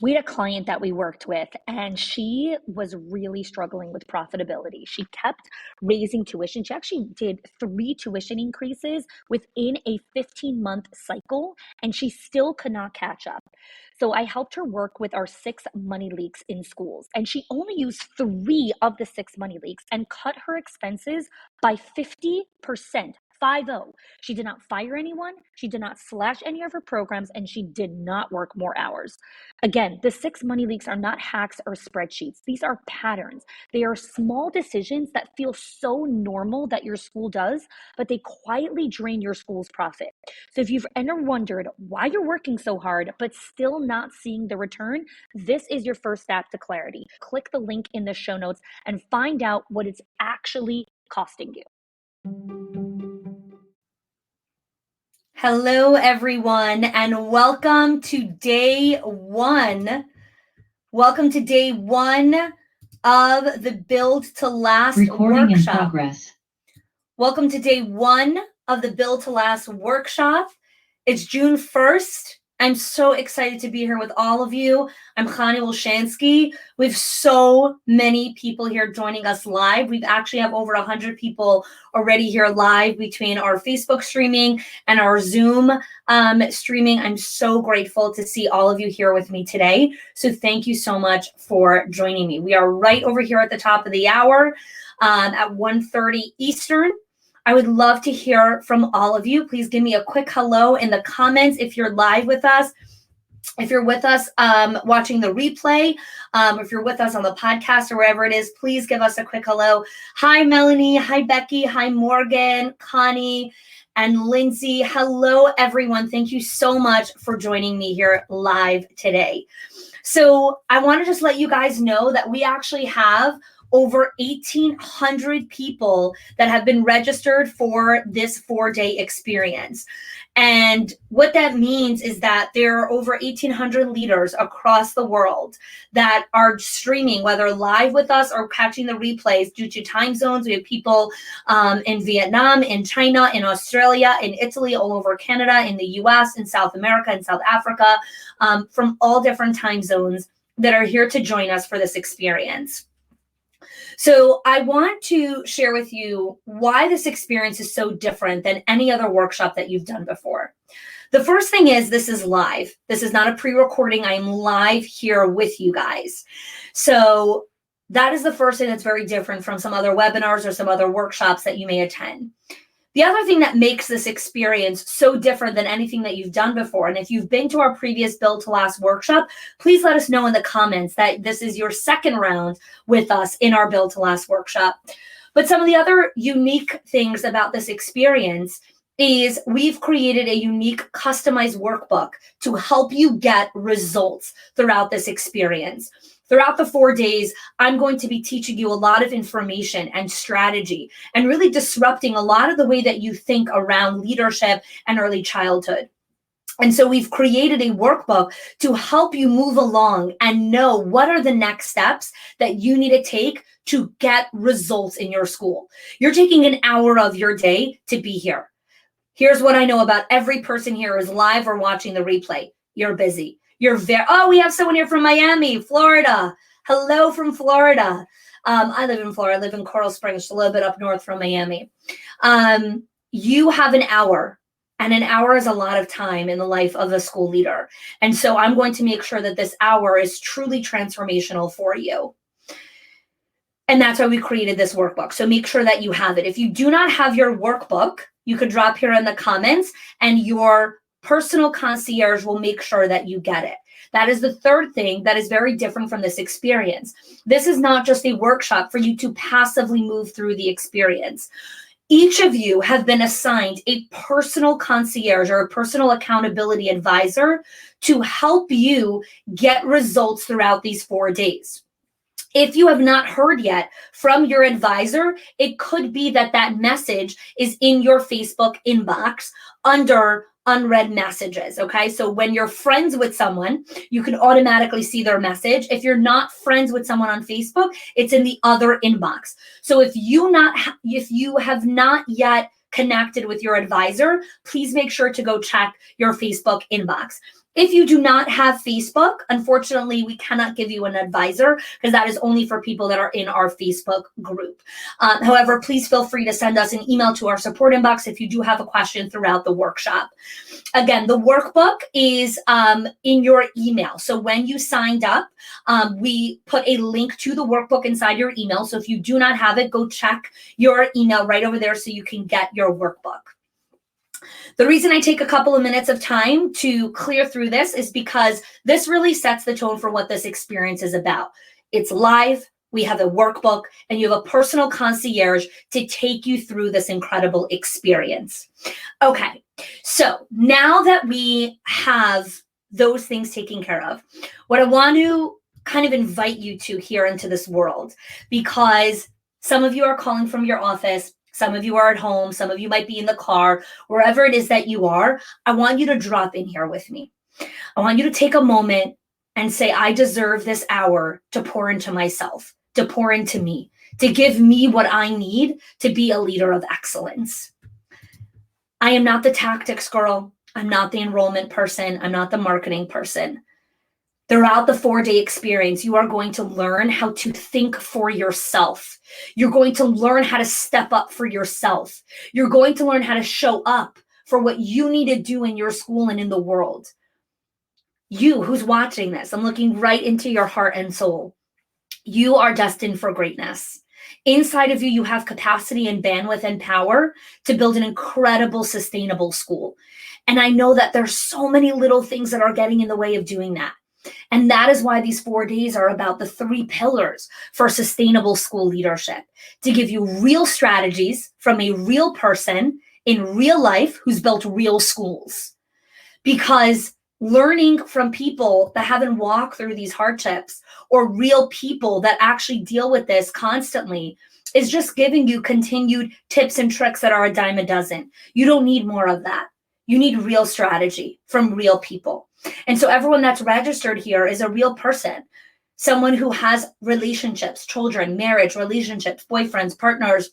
We had a client that we worked with, and she was really struggling with profitability. She kept raising tuition. She actually did 3 tuition increases within a 15-month cycle, and she still could not catch up. So I helped her work with our 6 money leaks in schools, and she only used 3 of the 6 money leaks and cut her expenses by 50%. 50. She did not fire anyone, she did not slash any of her programs, and she did not work more hours. Again, the 6 money leaks are not hacks or spreadsheets. These are patterns. They are small decisions that feel so normal that your school does, but they quietly drain your school's profit. So if you've ever wondered why you're working so hard, but still not seeing the return, this is your first step to clarity. Click the link in the show notes and find out what it's actually costing you. Hello, everyone, and welcome to day one. Welcome to day one of the Build to Last Recording workshop. in progress. Welcome to day one of the Build to Last workshop. It's June 1st. I'm so excited to be here with all of you. I'm Chani Wolshansky. We have so many people here joining us live. We actually have over 100 people already here live between our Facebook streaming and our Zoom streaming. I'm so grateful to see all of you here with me today. So thank you so much for joining me. We are right over here at the top of the hour at 1:30 Eastern. I would love to hear from all of you. Please give me a quick hello in the comments if you're live with us. If you're with us watching the replay, if you're with us on the podcast or wherever it is, please give us a quick hello. Hi, Melanie. Hi, Becky. Hi, Morgan, Connie, and Lindsay. Hello, everyone. Thank you so much for joining me here live today. So I want to just let you guys know that we actually have over 1,800 people that have been registered for this 4-day experience. And what that means is that there are over 1,800 leaders across the world that are streaming, whether live with us or catching the replays due to time zones. We have people in Vietnam, in China, in Australia, in Italy, all over Canada, in the US, in South America, in South Africa, from all different time zones that are here to join us for this experience. So I want to share with you why this experience is so different than any other workshop that you've done before. The first thing is this is live. This is not a pre-recording. I am live here with you guys. So that is the first thing that's very different from some other webinars or some other workshops that you may attend. The other thing that makes this experience so different than anything that you've done before, and if you've been to our previous Build to Last workshop, please let us know in the comments that this is your second round with us in our Build to Last workshop. But some of the other unique things about this experience is we've created a unique customized workbook to help you get results throughout this experience. Throughout the 4 days, I'm going to be teaching you a lot of information and strategy and really disrupting a lot of the way that you think around leadership and early childhood. And so we've created a workbook to help you move along and know what are the next steps that you need to take to get results in your school. You're taking an hour of your day to be here. Here's what I know about every person here who's live or watching the replay. You're busy. We have someone here from Miami, Florida. Hello from Florida. I live in Florida. I live in Coral Springs, just a little bit up north from Miami. You have an hour, and an hour is a lot of time in the life of a school leader. And so I'm going to make sure that this hour is truly transformational for you. And that's why we created this workbook. So make sure that you have it. If you do not have your workbook, you could drop here in the comments, and your personal concierge will make sure that you get it. That is the third thing that is very different from this experience. This is not just a workshop for you to passively move through the experience. Each of you have been assigned a personal concierge or a personal accountability advisor to help you get results throughout these 4 days. If you have not heard yet from your advisor, it could be that that message is in your Facebook inbox under unread messages, okay? So when you're friends with someone, you can automatically see their message. If you're not friends with someone on Facebook, it's in the other inbox. So if you have not yet connected with your advisor, please make sure to go check your Facebook inbox. If you do not have Facebook, unfortunately, we cannot give you an advisor because that is only for people that are in our Facebook group. However, please feel free to send us an email to our support inbox if you do have a question throughout the workshop. Again, the workbook is in your email. So when you signed up, we put a link to the workbook inside your email. So if you do not have it, go check your email right over there so you can get your workbook. The reason I take a couple of minutes of time to clear through this is because this really sets the tone for what this experience is about. It's live, we have a workbook, and you have a personal concierge to take you through this incredible experience. Okay, so now that we have those things taken care of, what I want to kind of invite you to here into this world, because some of you are calling from your office, some of you are at home, some of you might be in the car, wherever it is that you are, I want you to drop in here with me. I want you to take a moment and say, I deserve this hour to pour into myself, to pour into me, to give me what I need to be a leader of excellence. I am not the tactics girl. I'm not the enrollment person. I'm not the marketing person. Throughout the 4-day experience, you are going to learn how to think for yourself. You're going to learn how to step up for yourself. You're going to learn how to show up for what you need to do in your school and in the world. You who's watching this, I'm looking right into your heart and soul. You are destined for greatness. Inside of you, you have capacity and bandwidth and power to build an incredible, sustainable school. And I know that there's so many little things that are getting in the way of doing that. And that is why these 4 days are about the 3 pillars for sustainable school leadership, to give you real strategies from a real person in real life who's built real schools. Because learning from people that haven't walked through these hardships or real people that actually deal with this constantly is just giving you continued tips and tricks that are a dime a dozen. You don't need more of that. You need real strategy from real people. And so everyone that's registered here is a real person, someone who has relationships, children, marriage, relationships, boyfriends, partners,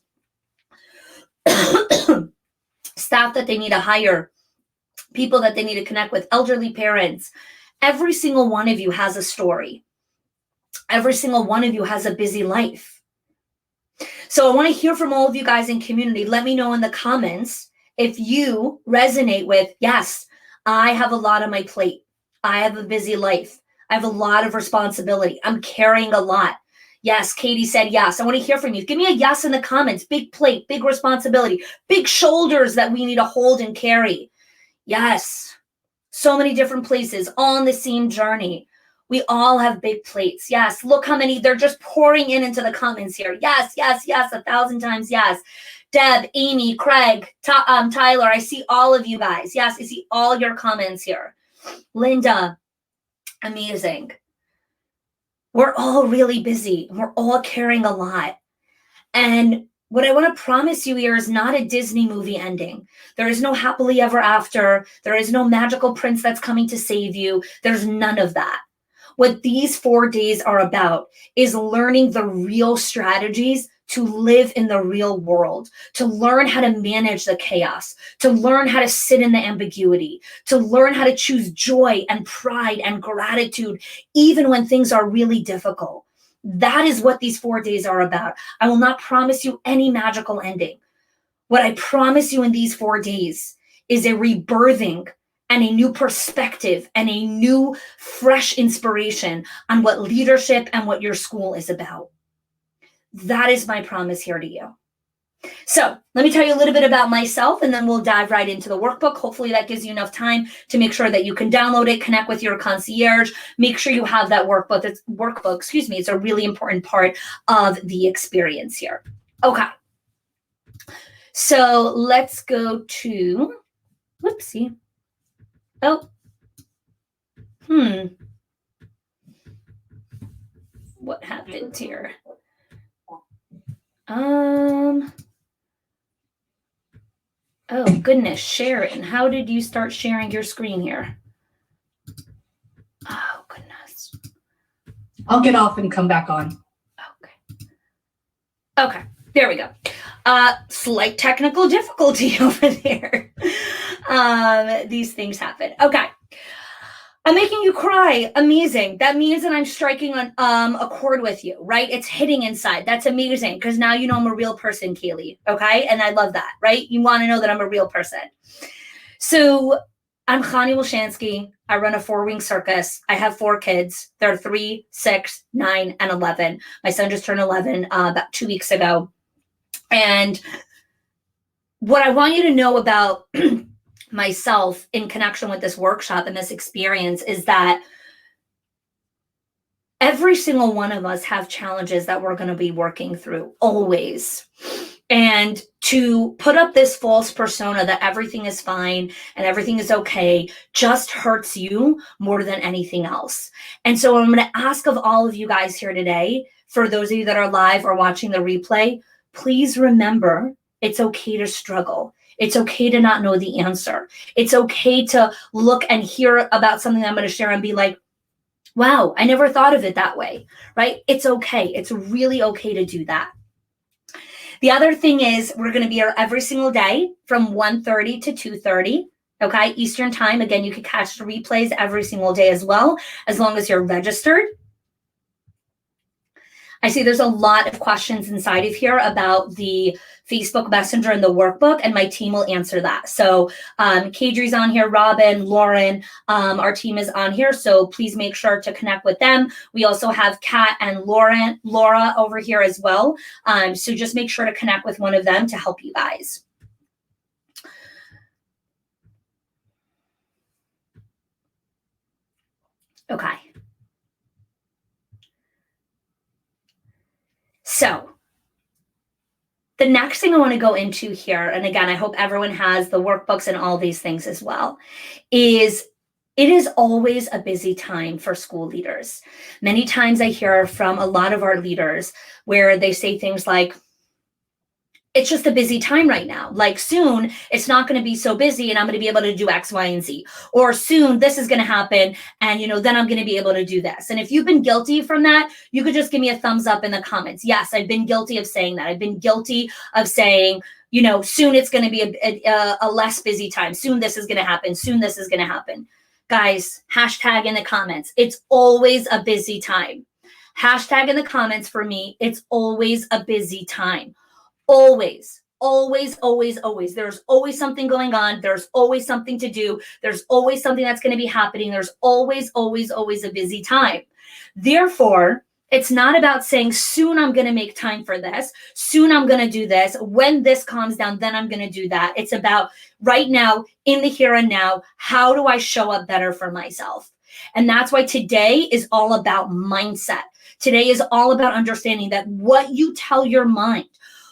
staff that they need to hire, people that they need to connect with, elderly parents. Every single one of you has a story. Every single one of you has a busy life. So I want to hear from all of you guys in community. Let me know in the comments if you resonate with, yes, I have a lot on my plate. I have a busy life. I have a lot of responsibility. I'm carrying a lot. Yes, Katie said yes. I want to hear from you. Give me a yes in the comments. Big plate, big responsibility, big shoulders that we need to hold and carry. Yes, so many different places on the same journey. We all have big plates. Yes, look how many, they're just pouring into the comments here. Yes, yes, yes, 1,000 times yes. Deb, Amy, Craig, Tyler, I see all of you guys. Yes, I see all your comments here. Linda, amazing. We're all really busy. We're all carrying a lot. And what I want to promise you here is not a Disney movie ending. There is no happily ever after. There is no magical prince that's coming to save you. There's none of that. What these 4 days are about is learning the real strategies to live in the real world, to learn how to manage the chaos, to learn how to sit in the ambiguity, to learn how to choose joy and pride and gratitude, even when things are really difficult. That is what these 4 days are about. I will not promise you any magical ending. What I promise you in these 4 days is a rebirthing and a new perspective and a new, fresh inspiration on what leadership and what your school is about. That is my promise here to you. So let me tell you a little bit about myself, and then we'll dive right into the workbook. Hopefully that gives you enough time to make sure that you can download it, connect with your concierge, make sure you have that workbook. It's a really important part of the experience here. Okay. So let's go to, whoopsie. Oh. What happened here? Oh goodness, Sharon, how did you start sharing your screen here? Oh goodness. I'll get off and come back on. Okay, there we go. Slight technical difficulty over there. These things happen. Okay. I'm making you cry. Amazing. That means that I'm striking on a chord with you, right? It's hitting inside. That's amazing because now you know I'm a real person, Kaylee. Okay, and I love that, right? You want to know that I'm a real person. So I'm Chani Wilshansky. I run a 4-wing circus. I have 4 kids. They're 3, 6, 9, and 11. My son just turned 11 about 2 weeks ago. And what I want you to know about myself in connection with this workshop and this experience is that every single one of us have challenges that we're going to be working through always. And to put up this false persona that everything is fine and everything is okay just hurts you more than anything else. And so I'm going to ask of all of you guys here today, for those of you that are live or watching the replay, please remember it's okay to struggle. It's okay to not know the answer. It's okay to look and hear about something I'm going to share and be like, wow, I never thought of it that way, right? It's okay. It's really okay to do that. The other thing is we're going to be here every single day from 1:30 to 2:30, okay, Eastern time. Again, you can catch the replays every single day as well, as long as you're registered. I see there's a lot of questions inside of here about the Facebook Messenger and the workbook, and my team will answer that. So Kadri's on here, Robin, Lauren, our team is on here. So please make sure to connect with them. We also have Kat and Laura over here as well. So just make sure to connect with one of them to help you guys. Okay. So the next thing I want to go into here, and again, I hope everyone has the workbooks and all these things as well, is it is always a busy time for school leaders. Many times I hear from a lot of our leaders where they say things like, it's just a busy time right now. Like soon it's not going to be so busy and I'm going to be able to do X, Y, and Z. Or soon this is going to happen and then I'm going to be able to do this. And if you've been guilty from that, you could just give me a thumbs up in the comments. Yes, I've been guilty of saying that. I've been guilty of saying, soon it's going to be a less busy time. Soon this is going to happen. Soon this is going to happen. Guys, hashtag in the comments. It's always a busy time. Hashtag in the comments for me. It's always a busy time. Always, always, always, always. There's always something going on. There's always something to do. There's always something that's going to be happening. There's always, always, always a busy time. Therefore, it's not about saying soon I'm going to make time for this. Soon I'm going to do this. When this calms down, then I'm going to do that. It's about right now, in the here and now, how do I show up better for myself? And that's why today is all about mindset. Today is all about understanding that what you tell your mind,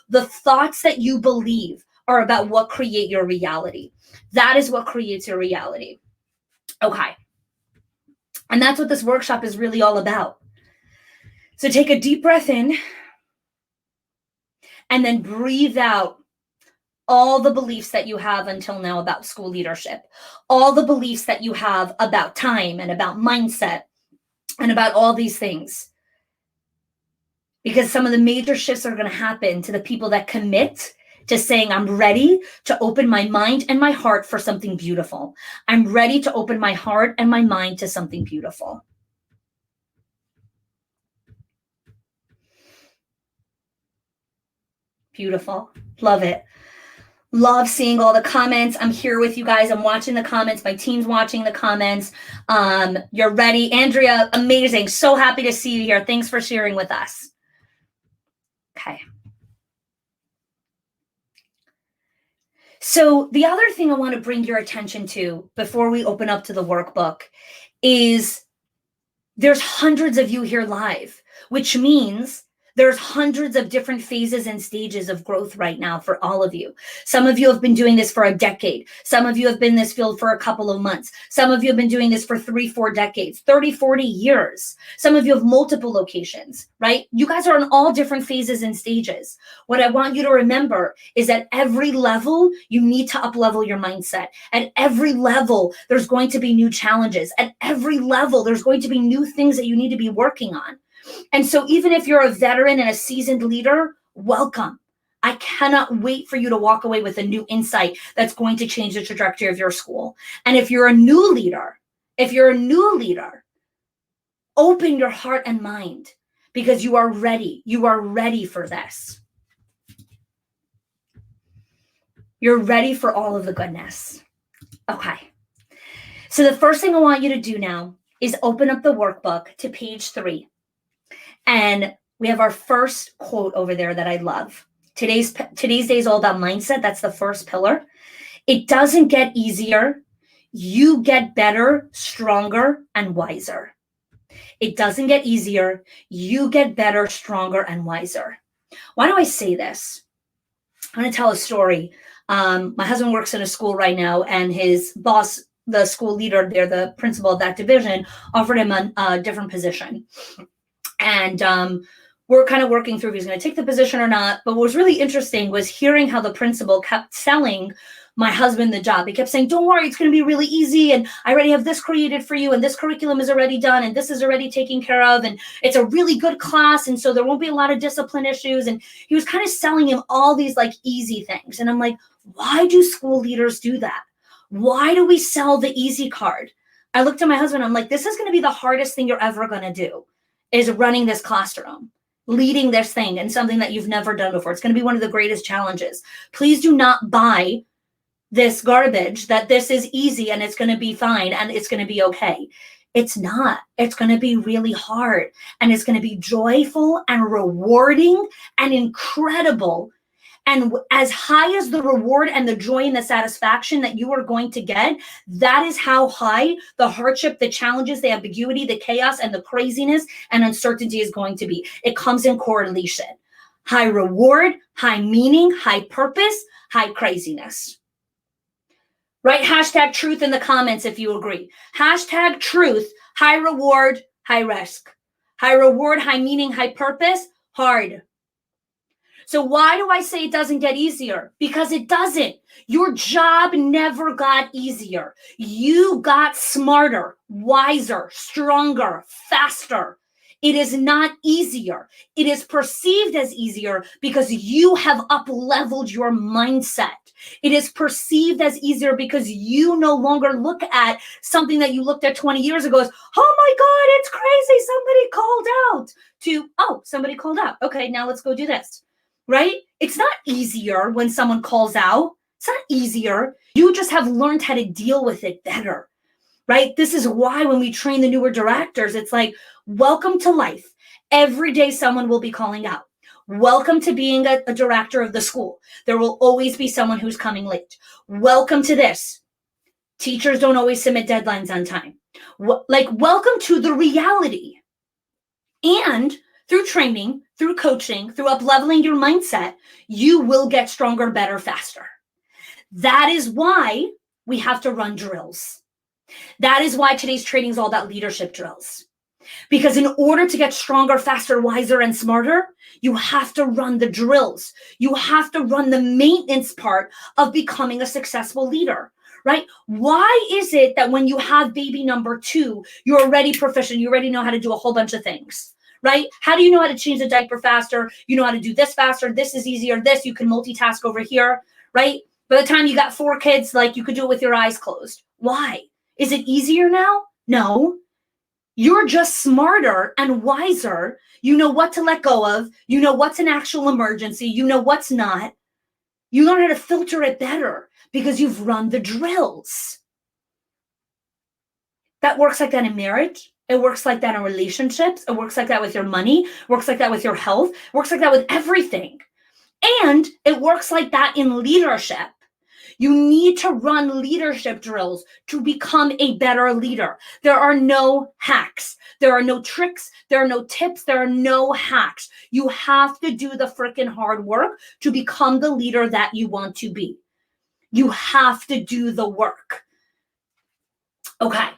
the thoughts that you believe are about what create your reality. That is what creates your reality. Okay. And that's what this workshop is really all about. So take a deep breath in and then breathe out all the beliefs that you have until now about school leadership, all the beliefs that you have about time and about mindset and about all these things. Because some of the major shifts are going to happen to the people that commit to saying, I'm ready to open my mind and my heart for something beautiful. I'm ready to open my heart and my mind to something beautiful. Beautiful. Love it. Love seeing all the comments. I'm here with you guys. I'm watching the comments. My team's watching the comments. You're ready. Andrea, amazing. So happy to see you here. Thanks for sharing with us. Okay. So the other thing I want to bring your attention to before we open up to the workbook is there's hundreds of you here live, which means there's hundreds of different phases and stages of growth right now for all of you. Some of you have been doing this for a decade. Some of you have been in this field for a couple of months. Some of you have been doing this for 3-4 decades, 30, 40 years. Some of you have multiple locations, right? You guys are on all different phases and stages. What I want you to remember is at every level, you need to up-level your mindset. At every level, there's going to be new challenges. At every level, there's going to be new things that you need to be working on. And so even if you're a veteran and a seasoned leader, welcome. I cannot wait for you to walk away with a new insight that's going to change the trajectory of your school. And if you're a new leader If you're a new leader, open your heart and mind because you are ready. You are ready for this. You're ready for all of the goodness. Okay. So the first thing I want you to do now is open up the workbook to page 3. And we have our first quote over there that I love. Today's day is all about mindset. That's the first pillar. It doesn't get easier. You get better, stronger, and wiser. It doesn't get easier. You get better, stronger, and wiser. Why do I say this? I'm going to tell a story. My husband works in a school right now, and his boss, the school leader there, the principal of that division, offered him a different position. And we're kind of working through if he's going to take the position or not. But what was really interesting was hearing how the principal kept selling my husband the job. He kept saying, don't worry, it's going to be really easy. And I already have this created for you. And this curriculum is already done. And this is already taken care of. And it's a really good class. And so there won't be a lot of discipline issues. And he was kind of selling him all these like easy things. And I'm like, why do school leaders do that? Why do we sell the easy card? I looked at my husband. I'm like, this is going to be the hardest thing you're ever going to do, is running this classroom, leading this thing, and something that you've never done before. It's going to be one of the greatest challenges. Please do not buy this garbage that this is easy and it's going to be fine and it's going to be okay. It's not. It's going to be really hard, and it's going to be joyful and rewarding and incredible. And as high as the reward and the joy and the satisfaction that you are going to get, that is how high the hardship, the challenges, the ambiguity, the chaos, and the craziness and uncertainty is going to be. It comes in correlation. High reward, high meaning, high purpose, high craziness. Write hashtag truth in the comments if you agree. Hashtag truth, high reward, high risk. High reward, high meaning, high purpose, hard. So why do I say it doesn't get easier? Because it doesn't. Your job never got easier. You got smarter, wiser, stronger, faster. It is not easier. It is perceived as easier because you have up-leveled your mindset. It is perceived as easier because you no longer look at something that you looked at 20 years ago as, oh my God, it's crazy. Somebody called out, to, oh, somebody called out. Okay, now let's go do this. Right? It's not easier when someone calls out. It's not easier. You just have learned how to deal with it better, right? This is why when we train the newer directors, it's like, welcome to life. Every day someone will be calling out. Welcome to being a director of the school. There will always be someone who's coming late. Welcome to this. Teachers don't always submit deadlines on time. Welcome to the reality. And through training, through coaching, through up-leveling your mindset, you will get stronger, better, faster. That is why we have to run drills. That is why today's training is all about leadership drills. Because in order to get stronger, faster, wiser, and smarter, you have to run the drills. You have to run the maintenance part of becoming a successful leader, right? Why is it that when you have baby number 2, you're already proficient, you already know how to do a whole bunch of things? Right? How do you know how to change the diaper faster? You know how to do this faster. This is easier. This, you can multitask over here, right? By the time you got 4 kids, like you could do it with your eyes closed. Why? Is it easier now? No. You're just smarter and wiser. You know what to let go of. You know what's an actual emergency. You know what's not. You learn how to filter it better because you've run the drills. That works like that in marriage. It works like that in relationships. It works like that with your money. It works like that with your health. It works like that with everything. And it works like that in leadership. You need to run leadership drills to become a better leader. There are no hacks. There are no tricks. There are no tips. There are no hacks. You have to do the freaking hard work to become the leader that you want to be. You have to do the work. Okay.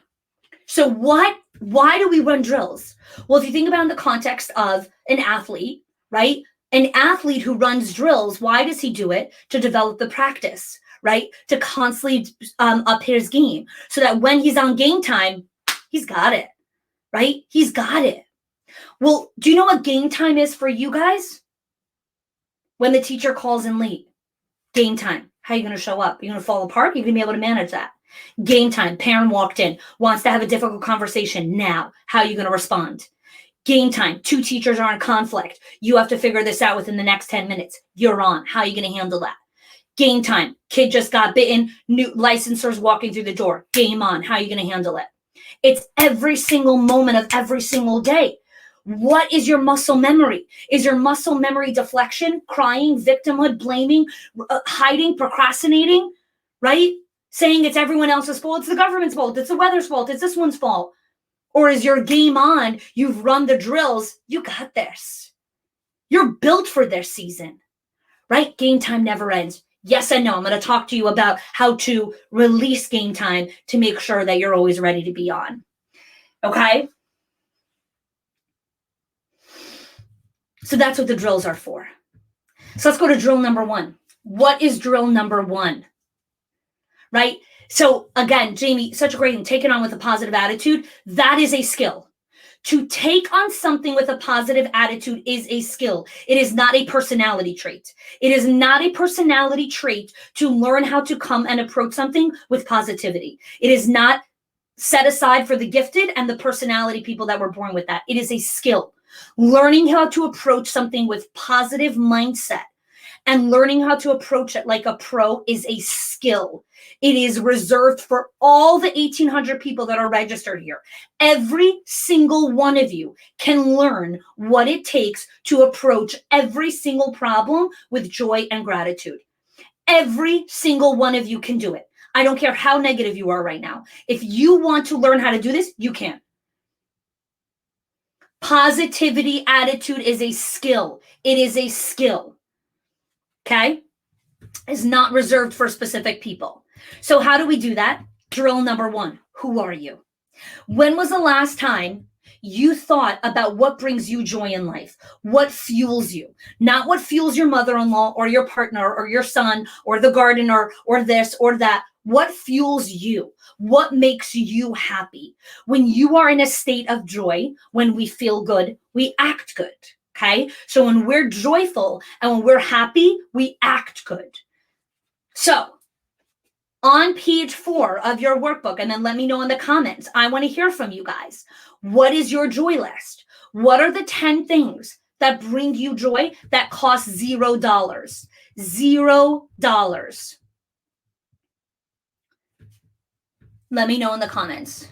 So why do we run drills? Well, if you think about it in the context of an athlete, right? An athlete who runs drills, why does he do it? To develop the practice, right? To constantly up his game so that when he's on game time, he's got it, right? He's got it. Well, do you know what game time is for you guys? When the teacher calls in late, game time. How are you going to show up? You're going to fall apart? You're going to be able to manage that. Game time, parent walked in, wants to have a difficult conversation now. How are you going to respond? Game time, two teachers are in conflict. You have to figure this out within the next 10 minutes. You're on. How are you going to handle that? Game time, kid just got bitten, new licensors walking through the door. Game on. How are you going to handle it? It's every single moment of every single day. What is your muscle memory? Is your muscle memory deflection, crying, victimhood, blaming, hiding, procrastinating, right? Saying it's everyone else's fault, it's the government's fault, it's the weather's fault, it's this one's fault. Or is your game on? You've run the drills. You got this. You're built for this season, right? Game time never ends. Yes and no. I'm going to talk to you about how to release game time to make sure that you're always ready to be on. Okay? So that's what the drills are for. So let's go to drill number 1. What is drill number 1? Right? So again, Jamie, such a great thing. Take it on with a positive attitude. That is a skill. To take on something with a positive attitude is a skill. It is not a personality trait. It is not a personality trait to learn how to come and approach something with positivity. It is not set aside for the gifted and the personality people that were born with that. It is a skill. Learning how to approach something with positive mindset and learning how to approach it like a pro is a skill. It is reserved for all the 1,800 people that are registered here. Every single one of you can learn what it takes to approach every single problem with joy and gratitude. Every single one of you can do it. I don't care how negative you are right now. If you want to learn how to do this, you can. Positivity attitude is a skill. It is a skill. Okay? It's not reserved for specific people. So how do we do that? Drill number 1. Who are you? When was the last time you thought about what brings you joy in life? What fuels you? Not what fuels your mother-in-law or your partner or your son or the gardener or this or that. What fuels you? What makes you happy? When you are in a state of joy, when we feel good, we act good. Okay? So when we're joyful and when we're happy, we act good. So on page 4 of your workbook, and then let me know in the comments, I want to hear from you guys. What is your joy list? What are the 10 things that bring you joy that cost $0? $0. Let me know in the comments.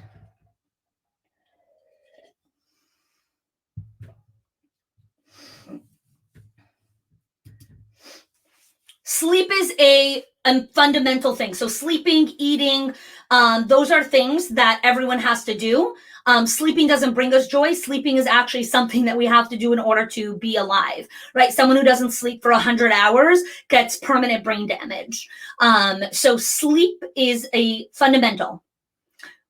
Sleep is a fundamental thing. So sleeping, eating, those are things that everyone has to do. Sleeping doesn't bring us joy. Sleeping is actually something that we have to do in order to be alive, right? Someone who doesn't sleep for 100 hours gets permanent brain damage. So sleep is a fundamental.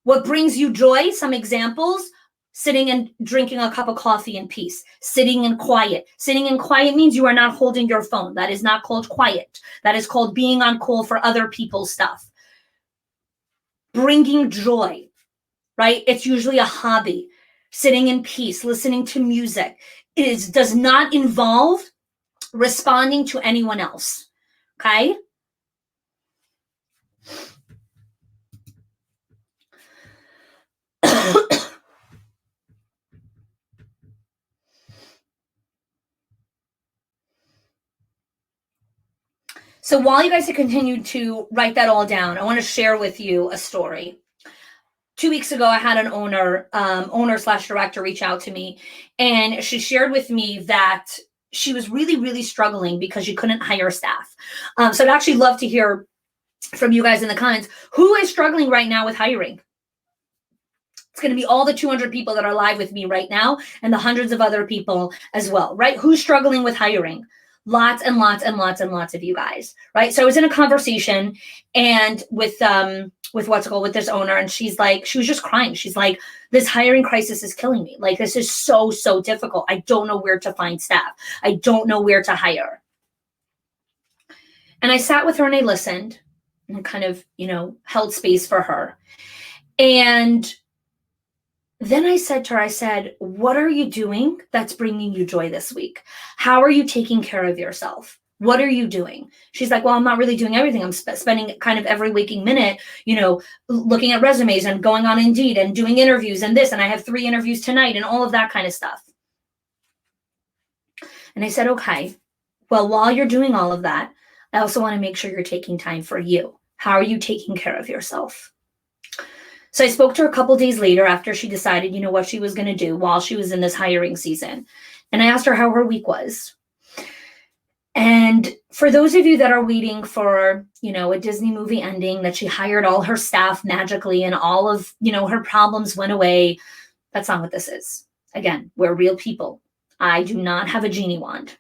What brings you joy? Some examples: sitting and drinking a cup of coffee in peace, sitting in quiet. Sitting in quiet means you are not holding your phone. That is not called quiet. That is called being on call for other people's stuff. Bringing joy, right? It's usually a hobby. Sitting in peace, listening to music. It does not involve responding to anyone else, okay? So while you guys have continued to write that all down, I want to share with you a story. 2 weeks ago, I had an owner/director reach out to me, and she shared with me that she was really, really struggling because she couldn't hire staff. So I'd actually love to hear from you guys in the comments, who is struggling right now with hiring? It's going to be all the 200 people that are live with me right now and the hundreds of other people as well, right? Who's struggling with hiring? Lots and lots and lots and lots of you guys, right? So I was in a conversation and with with this owner, and she was just crying. She's like, this hiring crisis is killing me. Like, this is so, so difficult. I don't know where to find staff. I don't know where to hire. And I sat with her and I listened and kind of, held space for her. And then I said to her, what are you doing that's bringing you joy this week? How are you taking care of yourself? What are you doing? She's like, well, I'm not really doing everything. I'm spending kind of every waking minute, looking at resumes and going on Indeed and doing interviews and this, and I have 3 interviews tonight and all of that kind of stuff. And I said, okay, well, while you're doing all of that, I also want to make sure you're taking time for you. How are you taking care of yourself? So I spoke to her a couple days later after she decided, what she was going to do while she was in this hiring season. And I asked her how her week was. And for those of you that are waiting for, a Disney movie ending, that she hired all her staff magically and all of, her problems went away, that's not what this is. Again, we're real people. I do not have a genie wand.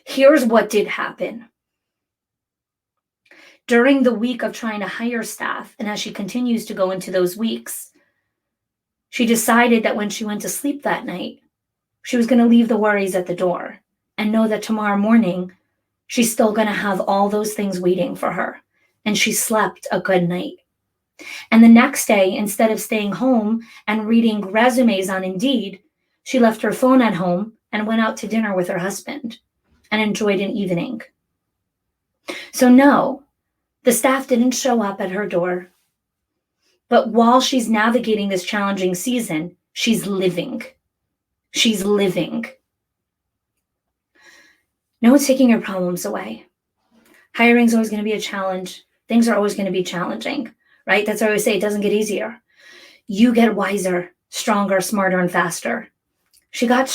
Here's what did happen. During the week of trying to hire staff, and as she continues to go into those weeks, she decided that when she went to sleep that night, she was going to leave the worries at the door and know that tomorrow morning, she's still going to have all those things waiting for her. And she slept a good night. And the next day, instead of staying home and reading resumes on Indeed, she left her phone at home and went out to dinner with her husband and enjoyed an evening. So no, the staff didn't show up at her door. But while she's navigating this challenging season, she's living. She's living. No one's taking your problems away. Hiring is always going to be a challenge. Things are always going to be challenging, right? That's why I always say it doesn't get easier. You get wiser, stronger, smarter, and faster. She got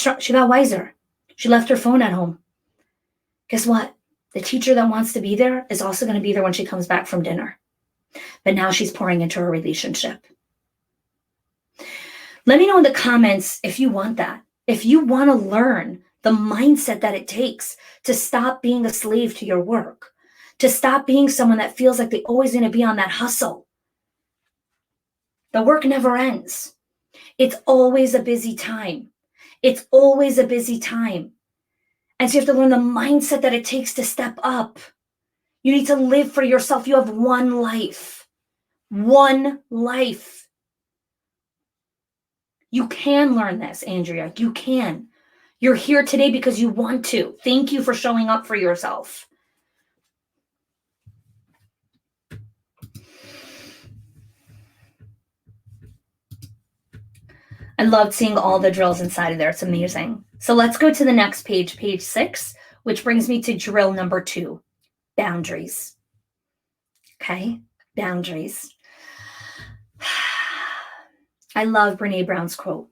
wiser. She left her phone at home. Guess what? The teacher that wants to be there is also going to be there when she comes back from dinner. But now she's pouring into her relationship. Let me know in the comments if you want that. If you want to learn the mindset that it takes to stop being a slave to your work, to stop being someone that feels like they're always going to be on that hustle. The work never ends. It's always a busy time. It's always a busy time. And so you have to learn the mindset that it takes to step up. You need to live for yourself. You have one life. One life. You can learn this, Andrea. You can. You're here today because you want to. Thank you for showing up for yourself. I loved seeing all the drills inside of there. It's amazing. So let's go to the next page, page 6, which brings me to drill number 2, boundaries. Okay, boundaries. I love Brené Brown's quote.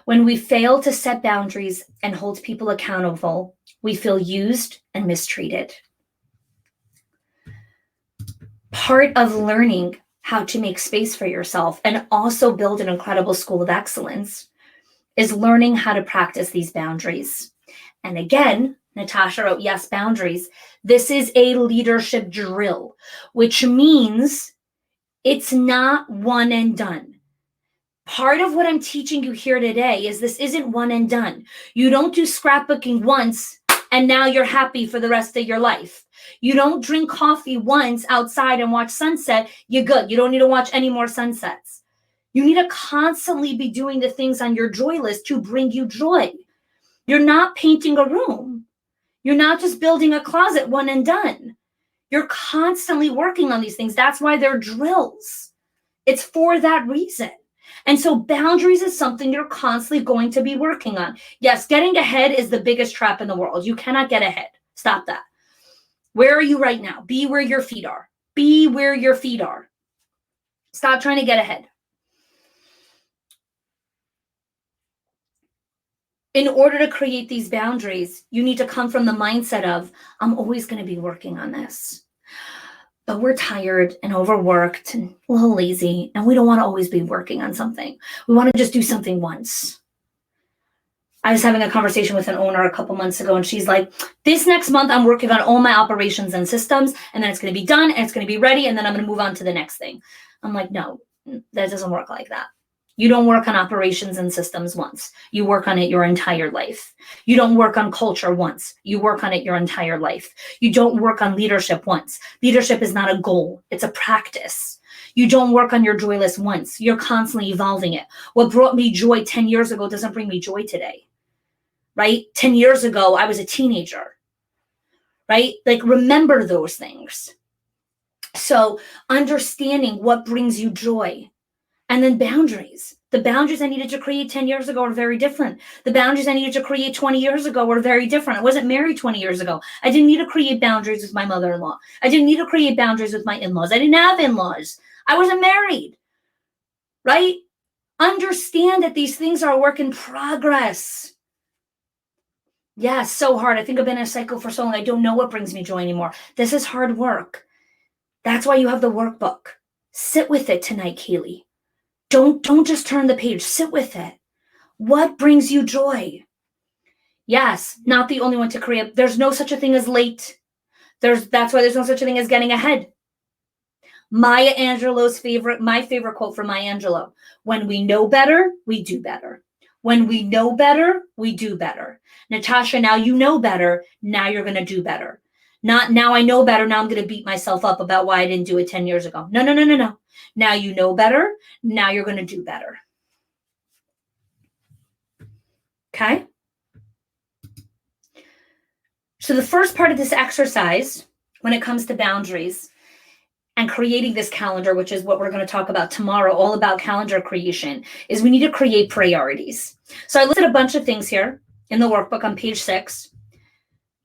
When we fail to set boundaries and hold people accountable, we feel used and mistreated. Part of learning how to make space for yourself and also build an incredible school of excellence is learning how to practice these boundaries. And again, Natasha wrote, yes, boundaries. This is a leadership drill, which means it's not one and done. Part of what I'm teaching you here today is this isn't one and done. You don't do scrapbooking once and now you're happy for the rest of your life. You don't drink coffee once outside and watch sunset, you're good. You don't need to watch any more sunsets. You need to constantly be doing the things on your joy list to bring you joy. You're not painting a room. You're not just building a closet one and done. You're constantly working on these things. That's why they're drills. It's for that reason. And so boundaries is something you're constantly going to be working on. Yes, getting ahead is the biggest trap in the world. You cannot get ahead. Stop that. Where are you right now? Be where your feet are. Be where your feet are. Stop trying to get ahead. In order to create these boundaries, you need to come from the mindset of, I'm always going to be working on this. But we're tired and overworked and a little lazy, and we don't want to always be working on something. We want to just do something once. I was having a conversation with an owner a couple months ago, and she's like, this next month, I'm working on all my operations and systems, and then it's going to be done, and it's going to be ready, and then I'm going to move on to the next thing. I'm like, no, that doesn't work like that. You don't work on operations and systems once. You work on it your entire life. You don't work on culture once. You work on it your entire life. You don't work on leadership once. Leadership is not a goal. It's a practice. You don't work on your joy list once. You're constantly evolving it. What brought me joy 10 years ago doesn't bring me joy today, right? 10 years ago, I was a teenager. right? Like remember those things. So understanding what brings you joy, and then boundaries. The boundaries I needed to create 10 years ago are very different. The boundaries I needed to create 20 years ago were very different. I wasn't married 20 years ago. I didn't need to create boundaries with my mother-in-law. I didn't need to create boundaries with my in-laws. I didn't have in-laws. I wasn't married, right? Understand that these things are a work in progress. Yeah, so hard. I think I've been in a cycle for so long. I don't know what brings me joy anymore. This is hard work. That's why you have the workbook. Sit with it tonight, Kaylee. Don't just turn the page. Sit with it. What brings you joy? Yes, not the only one to create. There's no such a thing as late. That's why there's no such a thing as getting ahead. Maya Angelou's my favorite quote from Maya Angelou: when we know better, we do better. When we know better, we do better. Natasha, now you know better. Now you're going to do better. Not now I know better. Now I'm going to beat myself up about why I didn't do it 10 years ago. No. Now you know better. Now you're going to do better. Okay? So the first part of this exercise, when it comes to boundaries and creating this calendar, which is what we're going to talk about tomorrow, all about calendar creation, is we need to create priorities. So I listed a bunch of things here in the workbook on page 6.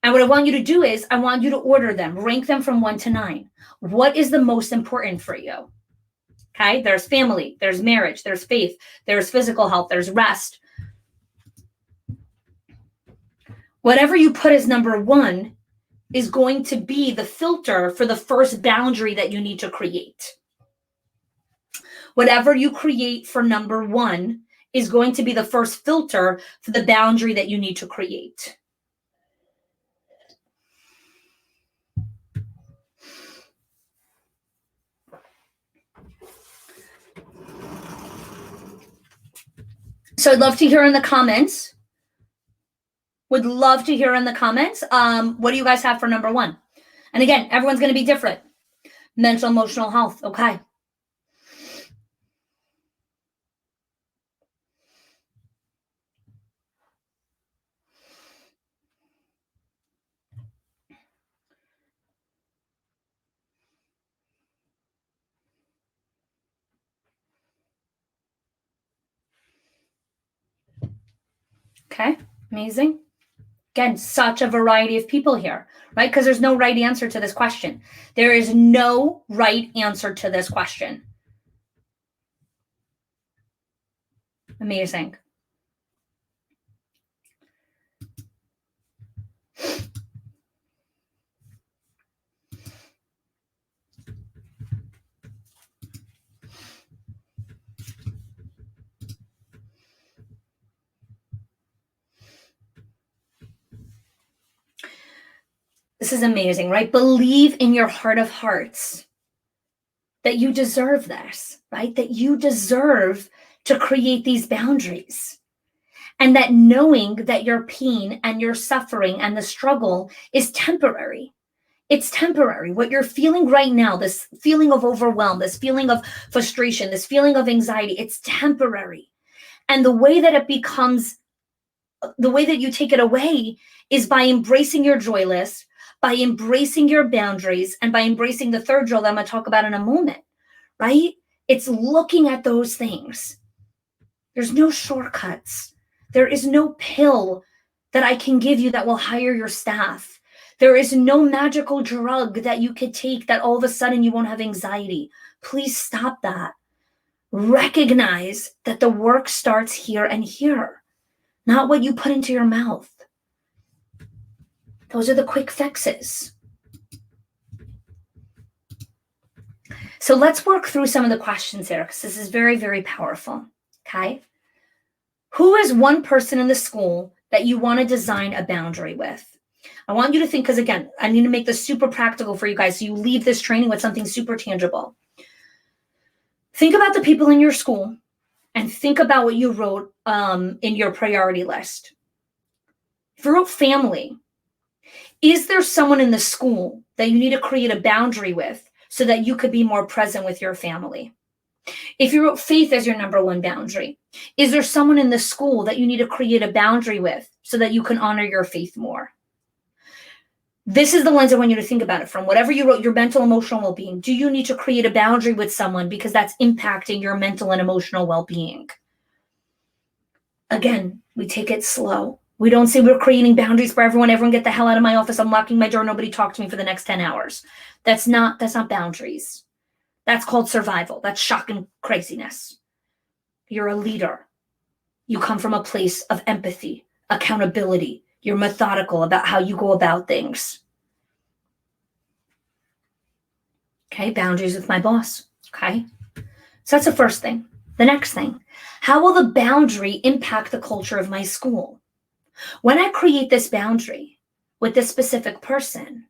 And what I want you to do is I want you to order them, rank them from 1 to 9. What is the most important for you? Okay, there's family, there's marriage, there's faith, there's physical health, there's rest. Whatever you put as number 1 is going to be the filter for the first boundary that you need to create. Whatever you create for number 1 is going to be the first filter for the boundary that you need to create. So I'd love to hear in the comments. Would love to hear in the comments. What do you guys have for number 1? And again, everyone's going to be different. Mental, emotional health. Okay. Okay. Amazing. Again, such a variety of people here, right? Because there's no right answer to this question. There is no right answer to this question. Amazing. This is amazing, right? Believe in your heart of hearts that you deserve this, right? That you deserve to create these boundaries. And that knowing that your pain and your suffering and the struggle is temporary. It's temporary. What you're feeling right now, this feeling of overwhelm, this feeling of frustration, this feeling of anxiety, it's temporary. And the way that it becomes, the way that you take it away is by embracing your joy list, by embracing your boundaries, and by embracing the third drill that I'm going to talk about in a moment, right? It's looking at those things. There's no shortcuts. There is no pill that I can give you that will hire your staff. There is no magical drug that you could take that all of a sudden you won't have anxiety. Please stop that. Recognize that the work starts here and here, not what you put into your mouth. Those are the quick fixes. So let's work through some of the questions here because this is very, very powerful. Okay. Who is one person in the school that you want to design a boundary with? I want you to think, because again, I need to make this super practical for you guys so you leave this training with something super tangible. Think about the people in your school and think about what you wrote in your priority list. If you wrote family, is there someone in the school that you need to create a boundary with so that you could be more present with your family? If you wrote faith as your number 1 boundary, is there someone in the school that you need to create a boundary with so that you can honor your faith more? This is the lens I want you to think about it from. Whatever you wrote, your mental, emotional well-being. Do you need to create a boundary with someone because that's impacting your mental and emotional well-being? Again, we take it slow. We don't say we're creating boundaries for everyone. Everyone get the hell out of my office. I'm locking my door. Nobody talk to me for the next 10 hours. That's not boundaries. That's called survival. That's shock and craziness. You're a leader. You come from a place of empathy, accountability. You're methodical about how you go about things. Okay, boundaries with my boss. Okay, so that's the first thing. The next thing, how will the boundary impact the culture of my school? When I create this boundary with this specific person,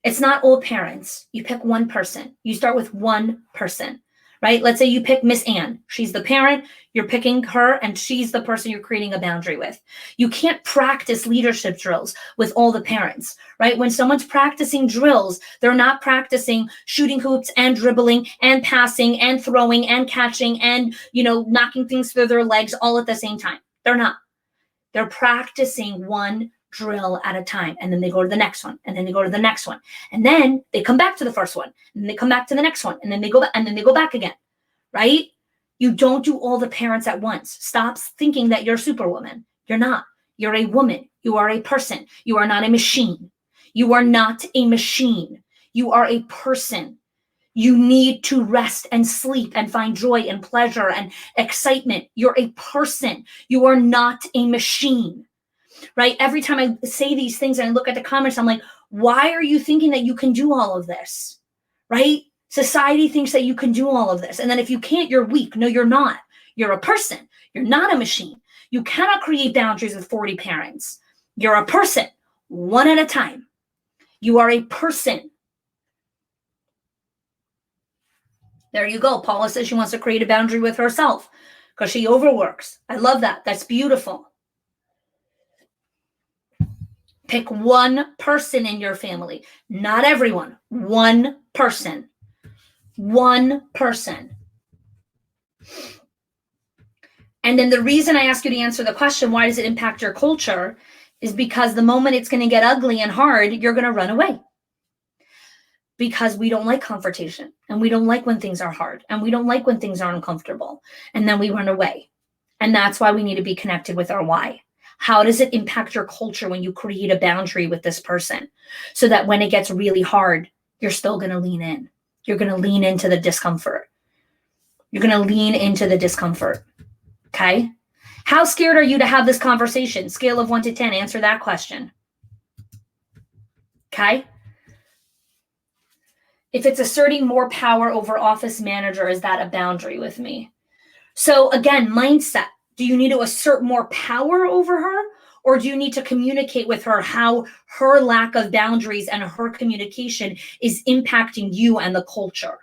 it's not all parents. You pick one person. You start with one person, right? Let's say you pick Miss Ann. She's the parent. You're picking her, and she's the person you're creating a boundary with. You can't practice leadership drills with all the parents, right? When someone's practicing drills, they're not practicing shooting hoops and dribbling and passing and throwing and catching and, knocking things through their legs all at the same time. They're not. They're practicing one drill at a time, and then they go to the next one, and then they go to the next one, and then they come back to the first one, and they come back to the next one, and then they go back, and then they go back again, right? You don't do all the parents at once. Stop thinking that you're Superwoman. You're not. You're a woman. You are a person. You are not a machine. You are not a machine. You are a person. You need to rest and sleep and find joy and pleasure and excitement. You're a person. You are not a machine, right? Every time I say these things and I look at the comments, I'm like, why are you thinking that you can do all of this, right? Society thinks that you can do all of this. And then if you can't, you're weak. No, you're not. You're a person. You're not a machine. You cannot create boundaries with 40 parents. You're a person, one at a time. You are a person. There you go. Paula says she wants to create a boundary with herself because she overworks. I love that. That's beautiful. Pick one person in your family. Not everyone. One person. One person. And then the reason I ask you to answer the question, why does it impact your culture, is because the moment it's going to get ugly and hard, you're going to run away. Because we don't like confrontation, and we don't like when things are hard, and we don't like when things are uncomfortable, and then we run away. And that's why we need to be connected with our why. How does it impact your culture when you create a boundary with this person, so that when it gets really hard, you're still going to lean in. You're going to lean into the discomfort. You're going to lean into the discomfort. Okay? How scared are you to have this conversation? Scale of 1 to 10. Answer that question. Okay? If it's asserting more power over office manager, is that a boundary with me? So again, mindset. Do you need to assert more power over her? Or do you need to communicate with her how her lack of boundaries and her communication is impacting you and the culture?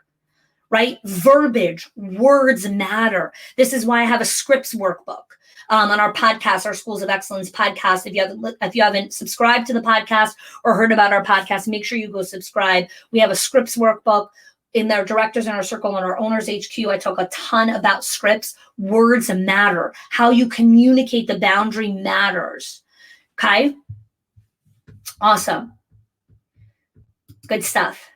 Right? Verbiage, words matter. This is why I have a scripts workbook on our podcast, our Schools of Excellence podcast. If you haven't subscribed to the podcast or heard about our podcast, make sure you go subscribe. We have a scripts workbook in our Directors Inner Circle and our Owners HQ. I talk a ton about scripts. Words matter. How you communicate the boundary matters. Okay? Awesome. Good stuff.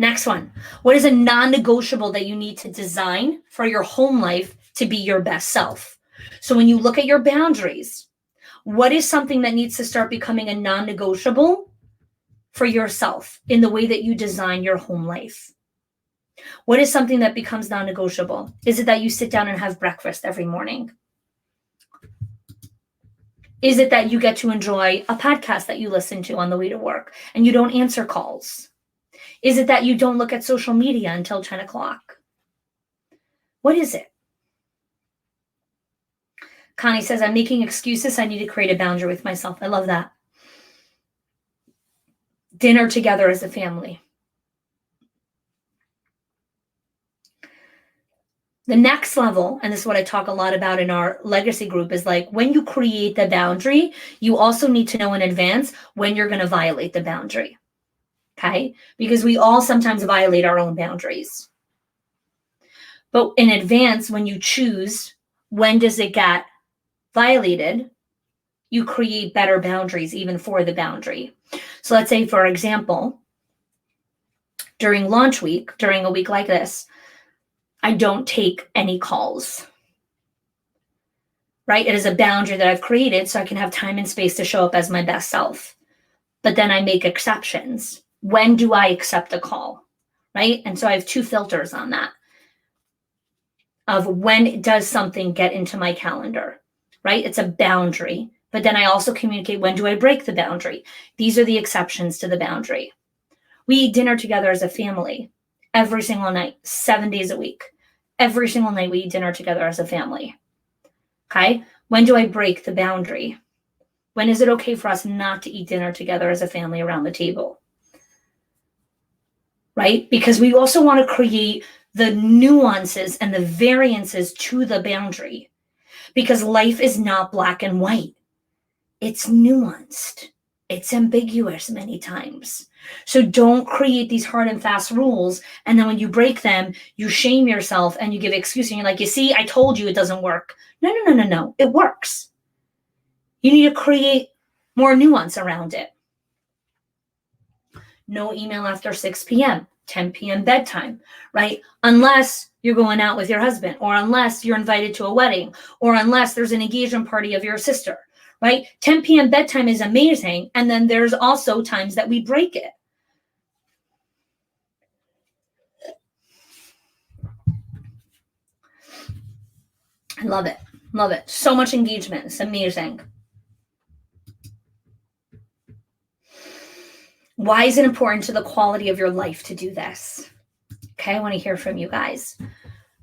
Next one. What is a non-negotiable that you need to design for your home life to be your best self? So when you look at your boundaries, what is something that needs to start becoming a non-negotiable for yourself in the way that you design your home life? What is something that becomes non-negotiable? Is it that you sit down and have breakfast every morning? Is it that you get to enjoy a podcast that you listen to on the way to work and you don't answer calls? Is it that you don't look at social media until 10 o'clock? What is it? Connie says, I'm making excuses. I need to create a boundary with myself. I love that. Dinner together as a family. The next level, and this is what I talk a lot about in our legacy group, is like when you create the boundary, you also need to know in advance when you're going to violate the boundary. Okay? Because we all sometimes violate our own boundaries. But in advance, when you choose when does it get violated, you create better boundaries even for the boundary. So let's say, for example, during launch week, during a week like this, I don't take any calls, right? It is a boundary that I've created so I can have time and space to show up as my best self. But then I make exceptions. When do I accept a call, right? And so I have two filters on that of when does something get into my calendar, right? It's a boundary. But then I also communicate, when do I break the boundary? These are the exceptions to the boundary. We eat dinner together as a family every single night, 7 days a week. Every single night we eat dinner together as a family. Okay? When do I break the boundary? When is it okay for us not to eat dinner together as a family around the table? Right? Because we also want to create the nuances and the variances to the boundary. Because life is not black and white. It's nuanced. It's ambiguous many times. So don't create these hard and fast rules. And then when you break them, you shame yourself and you give excuses. And you're like, you see, I told you it doesn't work. No. It works. You need to create more nuance around it. No email after 6 p.m., 10 p.m. bedtime, right? Unless you're going out with your husband, or unless you're invited to a wedding, or unless there's an engagement party of your sister, right? 10 p.m. bedtime is amazing. And then there's also times that we break it. I love it. Love it. So much engagement. It's amazing. Why is it important to the quality of your life to do this? Okay, I want to hear from you guys,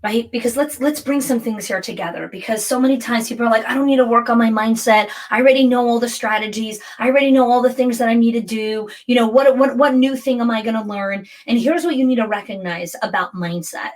right? Because let's bring some things here together, because so many times people are like, I don't need to work on my mindset. I already know all the strategies. I already know all the things that I need to do. You know, what new thing am I going to learn? And here's what you need to recognize about mindset.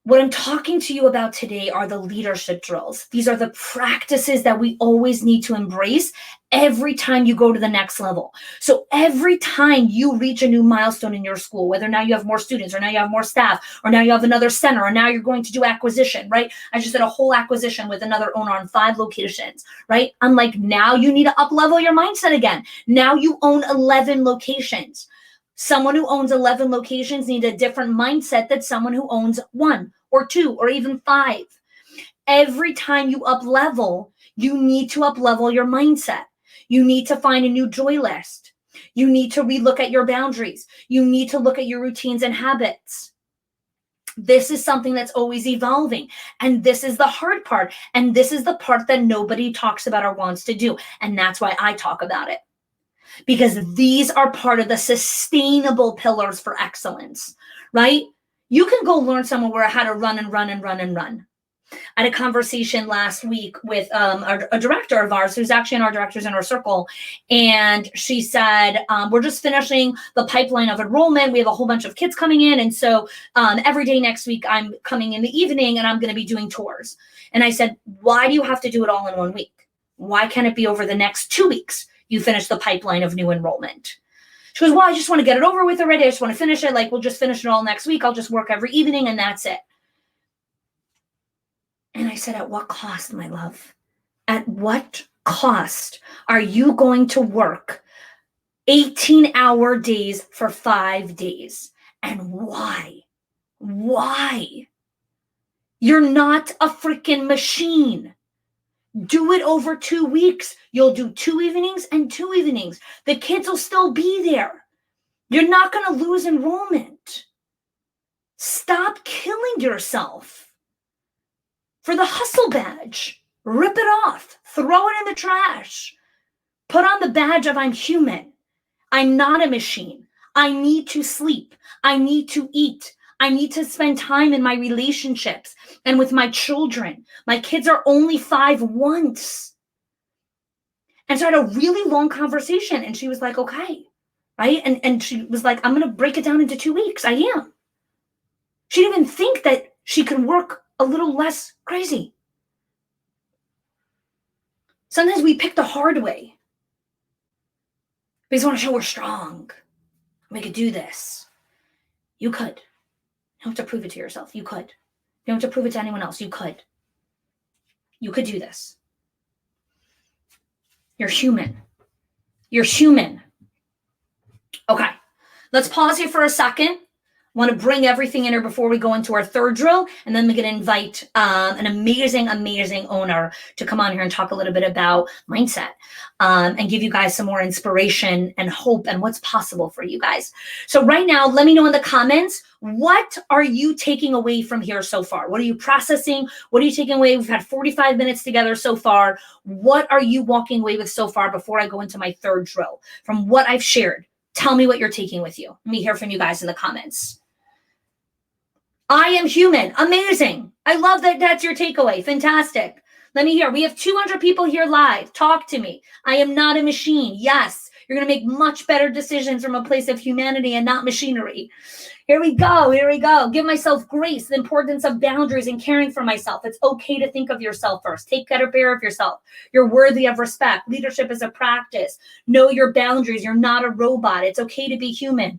What I'm talking to you about today are the leadership drills. These are the practices that we always need to embrace every time you go to the next level. So every time you reach a new milestone in your school, whether now you have more students, or now you have more staff, or now you have another center, or now you're going to do acquisition, right? I just did a whole acquisition with another owner on 5 locations, right? I'm like, now you need to up-level your mindset again. Now you own 11 locations. Someone who owns 11 locations needs a different mindset than someone who owns 1 or 2 or even 5. Every time you up level, you need to up level your mindset. You need to find a new joy list. You need to relook at your boundaries. You need to look at your routines and habits. This is something that's always evolving. And this is the hard part. And this is the part that nobody talks about or wants to do. And that's why I talk about it. Because these are part of the sustainable pillars for excellence, right? You can go learn somewhere how to run and run and run and run. I had a conversation last week with a director of ours who's actually in our Directors Inner Circle. And she said, we're just finishing the pipeline of enrollment. We have a whole bunch of kids coming in. And so every day next week, I'm coming in the evening and I'm going to be doing tours. And I said, why do you have to do it all in 1 week? Why can't it be over the next 2 weeks? You finish the pipeline of new enrollment. She goes, well, I just want to get it over with already. I just want to finish it. Like, we'll just finish it all next week. I'll just work every evening and that's it. And I said, at what cost, my love? At what cost are you going to work 18-hour days for 5 days? And why? Why? You're not a freaking machine. Do it over 2 weeks. You'll do 2 evenings and 2 evenings. The kids will still be there. You're not going to lose enrollment. Stop killing yourself for the hustle badge. Rip it off. Throw it in the trash. Put on the badge of I'm human. I'm not a machine. I need to sleep. I need to eat. I need to spend time in my relationships and with my children. My kids are only 5 once. And so I had a really long conversation and she was like, okay, right? And she was like, I'm going to break it down into 2 weeks. I am. She didn't even think that she could work a little less crazy. Sometimes we pick the hard way. We just want to show we're strong. We could do this. You could. You don't have to prove it to yourself. You could. You don't have to prove it to anyone else. You could. You could do this. You're human. You're human. Okay, let's pause here for a second. Want to bring everything in here before we go into our third drill, and then we're going to invite an amazing owner to come on here and talk a little bit about mindset and give you guys some more inspiration and hope and what's possible for you guys. So right now, let me know in the comments, what are you taking away from here so far? What are you processing? What are you taking away? We've had 45 minutes together so far. What are you walking away with so far before I go into my third drill? From what I've shared, tell me what you're taking with you. Let me hear from you guys in the comments. I am human. Amazing. I love that that's your takeaway. Fantastic. Let me hear. We have 200 people here live. Talk to me. I am not a machine. Yes, you're going to make much better decisions from a place of humanity and not machinery. Here we go. Here we go. Give myself grace, the importance of boundaries and caring for myself. It's okay to think of yourself first. Take better care of yourself. You're worthy of respect. Leadership is a practice. Know your boundaries. You're not a robot. It's okay to be human.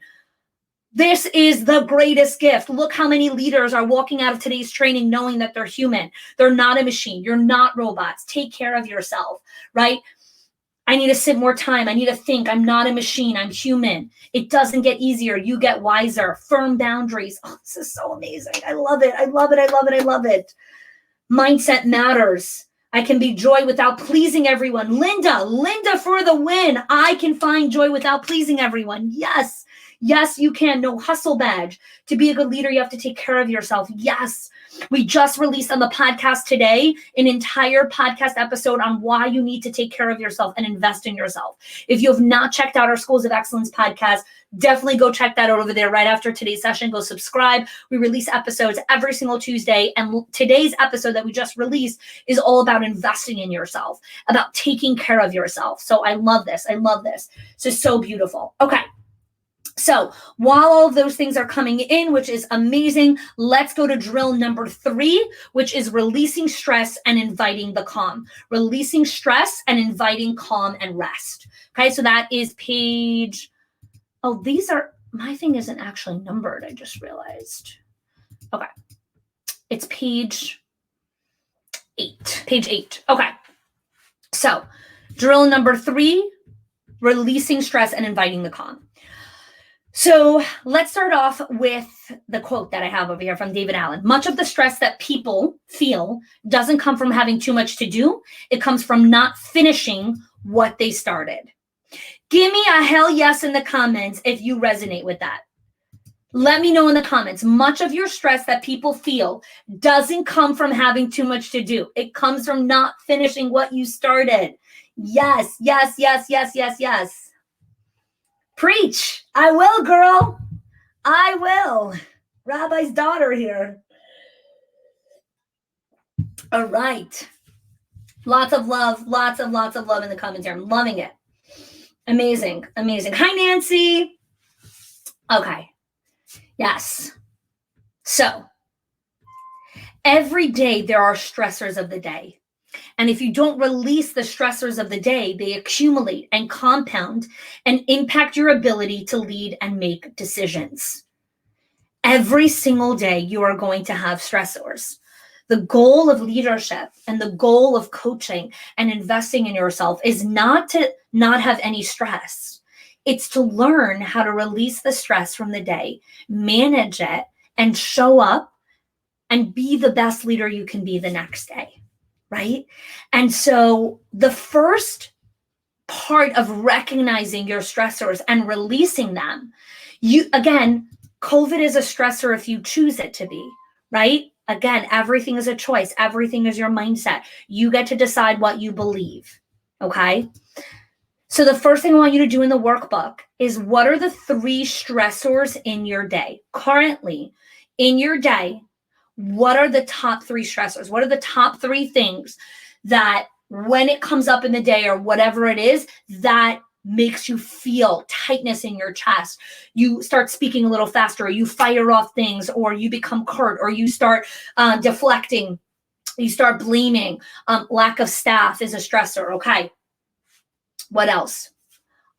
This is the greatest gift. Look how many leaders are walking out of today's training knowing that they're human. They're not a machine. You're not robots. Take care of yourself, right? I need to sit more time. I need to think. I'm not a machine. I'm human. It doesn't get easier. You get wiser. Firm boundaries. Oh, this is so amazing. I love it. I love it. I love it. I love it. Mindset matters. I can be joy without pleasing everyone. Linda for the win. I can find joy without pleasing everyone. Yes. Yes, you can. No hustle badge. To be a good leader, you have to take care of yourself. Yes. We just released on the podcast today an entire podcast episode on why you need to take care of yourself and invest in yourself. If you have not checked out our Schools of Excellence podcast, definitely go check that out over there right after today's session. Go subscribe. We release episodes every single Tuesday. And today's episode that we just released is all about investing in yourself, about taking care of yourself. So I love this. I love this. So beautiful. Okay. So while all of those things are coming in, which is amazing, let's go to drill number 3, which is releasing stress and inviting the calm. Releasing stress and inviting calm and rest. Okay, so that is page, oh, these are, my thing isn't actually numbered, I just realized. Okay, it's page 8. Page 8, okay. So drill number 3, releasing stress and inviting the calm. So let's start off with the quote that I have over here from David Allen. Much of the stress that people feel doesn't come from having too much to do. It comes from not finishing what they started. Give me a hell yes in the comments if you resonate with that. Let me know in the comments. Much of your stress that people feel doesn't come from having too much to do. It comes from not finishing what you started. Yes, yes, yes, yes, yes, yes. Preach. I will, girl. I will. Rabbi's daughter here. All right. Lots of love in the comments here. I'm loving it. Amazing. Amazing. Hi, Nancy. Okay. Yes. So every day there are stressors of the day. And if you don't release the stressors of the day, they accumulate and compound and impact your ability to lead and make decisions. Every single day, you are going to have stressors. The goal of leadership and the goal of coaching and investing in yourself is not to not have any stress. It's to learn how to release the stress from the day, manage it, and show up and be the best leader you can be the next day. Right? And so the first part of recognizing your stressors and releasing them, COVID is a stressor if you choose it to be, right? Again, everything is a choice. Everything is your mindset. You get to decide what you believe. Okay? So the first thing I want you to do in the workbook is, what are the 3 stressors in your day? Currently, in your day, what are the top 3 stressors? What are the top 3 things that when it comes up in the day or whatever it is, that makes you feel tightness in your chest? You start speaking a little faster, or you fire off things, or you become curt, or you start deflecting, you start blaming. Lack of staff is a stressor. Okay. What else?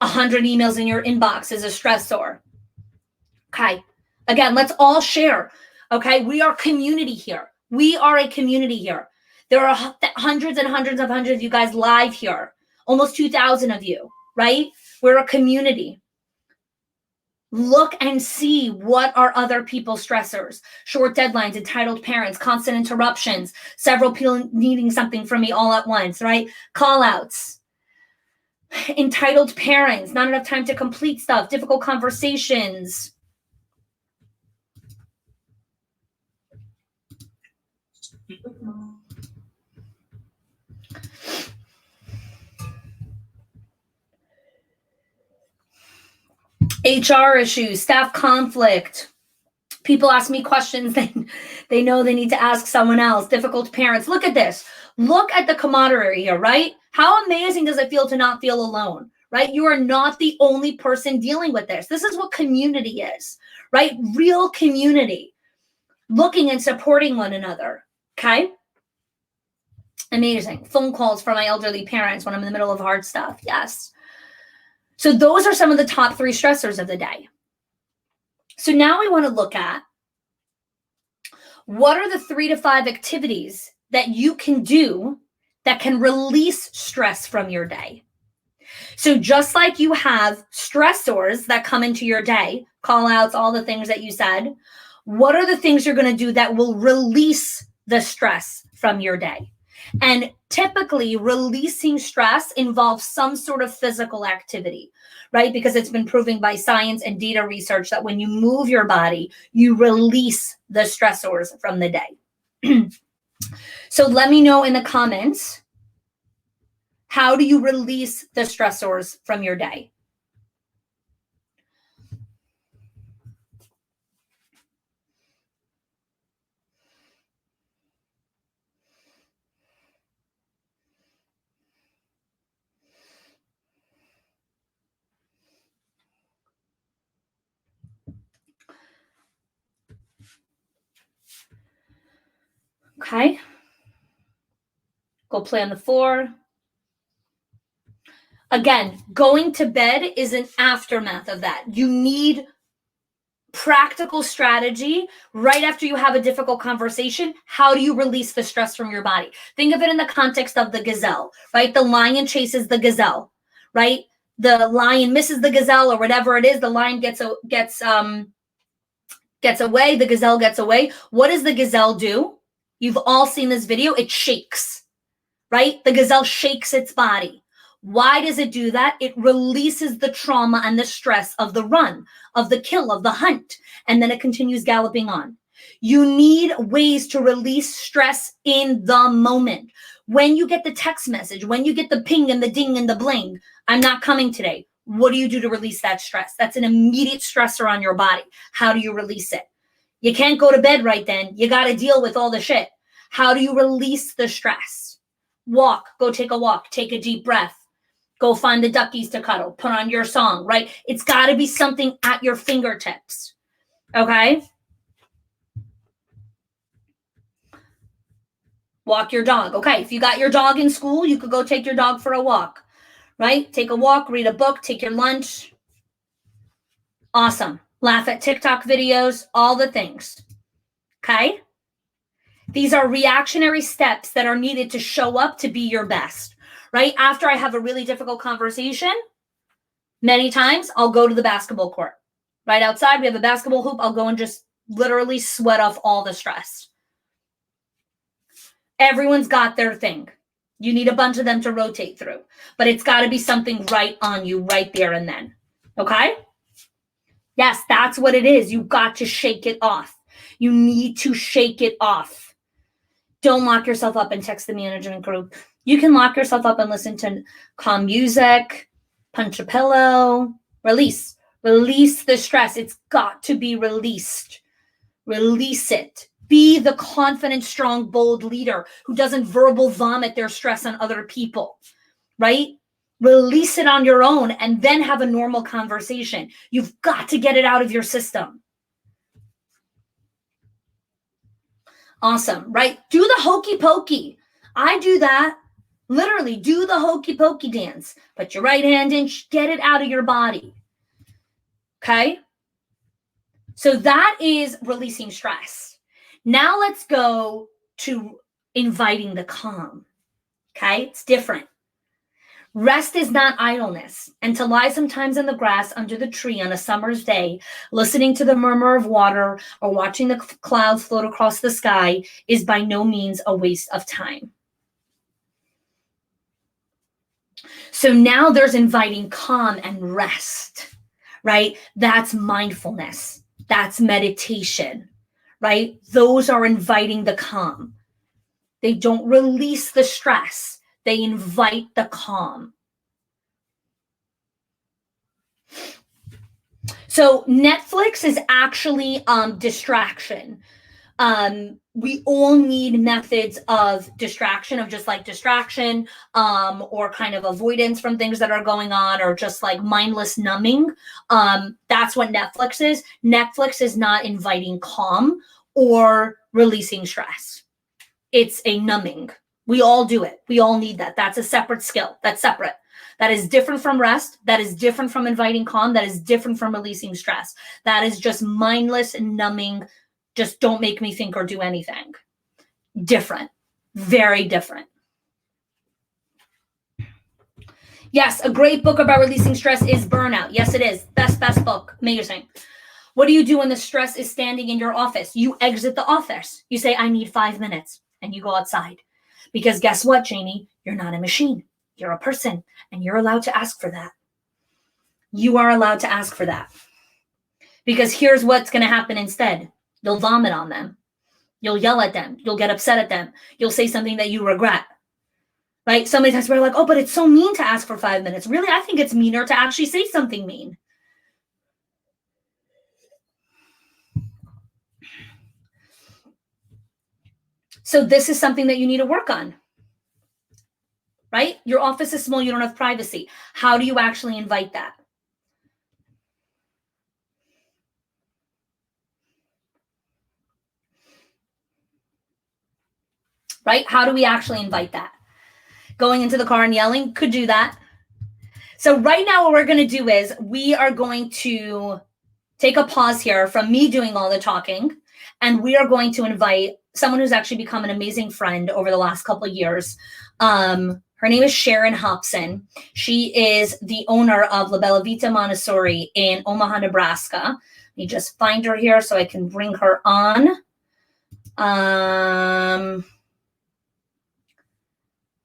100 emails in your inbox is a stressor. Okay. Again, let's all share. Okay, we are community here. We are a community here. There are hundreds and hundreds of you guys live here. almost 2,000 of you, right? We're a community. Look and see what are other people's stressors. Short deadlines, entitled parents, constant interruptions, several people needing something from me all at once, right? Call outs, entitled parents, not enough time to complete stuff, difficult conversations. HR issues, staff conflict. People ask me questions they know they need to ask someone else. Difficult parents. Look at this. Look at the camaraderie here, right? How amazing does it feel to not feel alone, right? You are not the only person dealing with this. This is what community is, right? Real community. Looking and supporting one another, okay? Amazing. Phone calls from my elderly parents when I'm in the middle of hard stuff. Yes. So those are some of the top 3 stressors of the day. So now we want to look at what are the 3 to 5 activities that you can do that can release stress from your day. So just like you have stressors that come into your day, call outs, all the things that you said, what are the things you're going to do that will release the stress from your day? And typically releasing stress involves some sort of physical activity, right? Because it's been proven by science and data research that when you move your body, you release the stressors from the day. So let me know in the comments, how do you release the stressors from your day? Okay. Go play on the floor. Again, going to bed is an aftermath of that. You need practical strategy right after you have a difficult conversation. How do you release the stress from your body? Think of it in the context of the gazelle, right? The lion chases the gazelle, right? The lion misses the gazelle or whatever it is. The lion gets away. The gazelle gets away. What does the gazelle do? You've all seen this video. It shakes, right? The gazelle shakes its body. Why does it do that? It releases the trauma and the stress of the run, of the kill, of the hunt, and then it continues galloping on. You need ways to release stress in the moment. When you get the text message, when you get the ping and the ding and the bling, I'm not coming today. What do you do to release that stress? That's an immediate stressor on your body. How do you release it? You can't go to bed right then. You got to deal with all the shit. How do you release the stress? Walk, go take a walk, take a deep breath. Go find the duckies to cuddle, put on your song, right? It's got to be something at your fingertips, okay? Walk your dog. Okay, if you got your dog in school, you could go take your dog for a walk, right? Take a walk, read a book, take your lunch. Awesome. Laugh at TikTok videos, all the things, okay? These are reactionary steps that are needed to show up to be your best, right? After I have a really difficult conversation, many times I'll go to the basketball court. Right outside, we have a basketball hoop. I'll go and just literally sweat off all the stress. Everyone's got their thing. You need a bunch of them to rotate through, but it's got to be something right on you right there and then, okay? Yes, that's what it is. You got to shake it off. You need to shake it off. Don't lock yourself up and text the management group. You can lock yourself up and listen to calm music, punch a pillow, release. Release the stress. It's got to be released. Release it. Be the confident, strong, bold leader who doesn't verbal vomit their stress on other people, right? Release it on your own and then have a normal conversation. You've got to get it out of your system. Awesome, right? Do the hokey pokey. I do that. Literally, do the hokey pokey dance. Put your right hand in, get it out of your body. Okay? So that is releasing stress. Now let's go to inviting the calm. Okay? It's different. Rest is not idleness, and to lie sometimes in the grass under the tree on a summer's day, listening to the murmur of water or watching the clouds float across the sky is by no means a waste of time. So now there's inviting calm and rest, right? That's mindfulness. That's meditation, right? Those are inviting the calm. They don't release the stress. They invite the calm. So Netflix is actually distraction. We all need methods of distraction, of just like distraction, or kind of avoidance from things that are going on, or just like mindless numbing. That's what Netflix is. Netflix is not inviting calm or releasing stress. It's a numbing. We all do it. We all need that. That's a separate skill. That's separate. That is different from rest. That is different from inviting calm. That is different from releasing stress. That is just mindless and numbing. Just don't make me think or do anything. Different. Very different. Yes, a great book about releasing stress is Burnout. Yes, it is. Best book. Amazing. What do you do when the stress is standing in your office? You exit the office. You say, I need 5 minutes. And you go outside. Because guess what, Jamie? You're not a machine. You're a person. And you're allowed to ask for that. You are allowed to ask for that. Because here's what's going to happen instead. You'll vomit on them. You'll yell at them. You'll get upset at them. You'll say something that you regret. Right? So many times we're like, oh, but it's so mean to ask for 5 minutes. Really, I think it's meaner to actually say something mean. So this is something that you need to work on. Right? Your office is small. You don't have privacy. How do you actually invite that? Right? How do we actually invite that? Going into the car and yelling could do that. So right now what we're going to do is we are going to take a pause here from me doing all the talking, and we are going to invite someone who's actually become an amazing friend over the last couple of years. Her name is Sharon Hobson. She is the owner of La Bella Vita Montessori in Omaha, Nebraska. Let me just find her here so I can bring her on.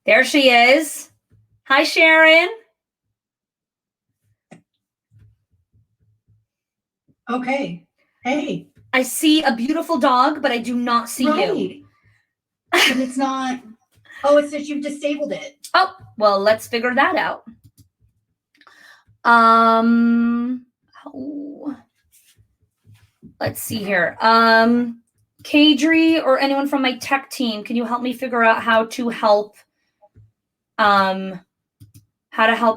There she is. Hi, Sharon. Okay. Hey. I see a beautiful dog, but I do not see you. But it's not. Oh, it says you've disabled it. Oh, well, let's figure that out. Let's see here. Kadri or anyone from my tech team, can you help me figure out how to help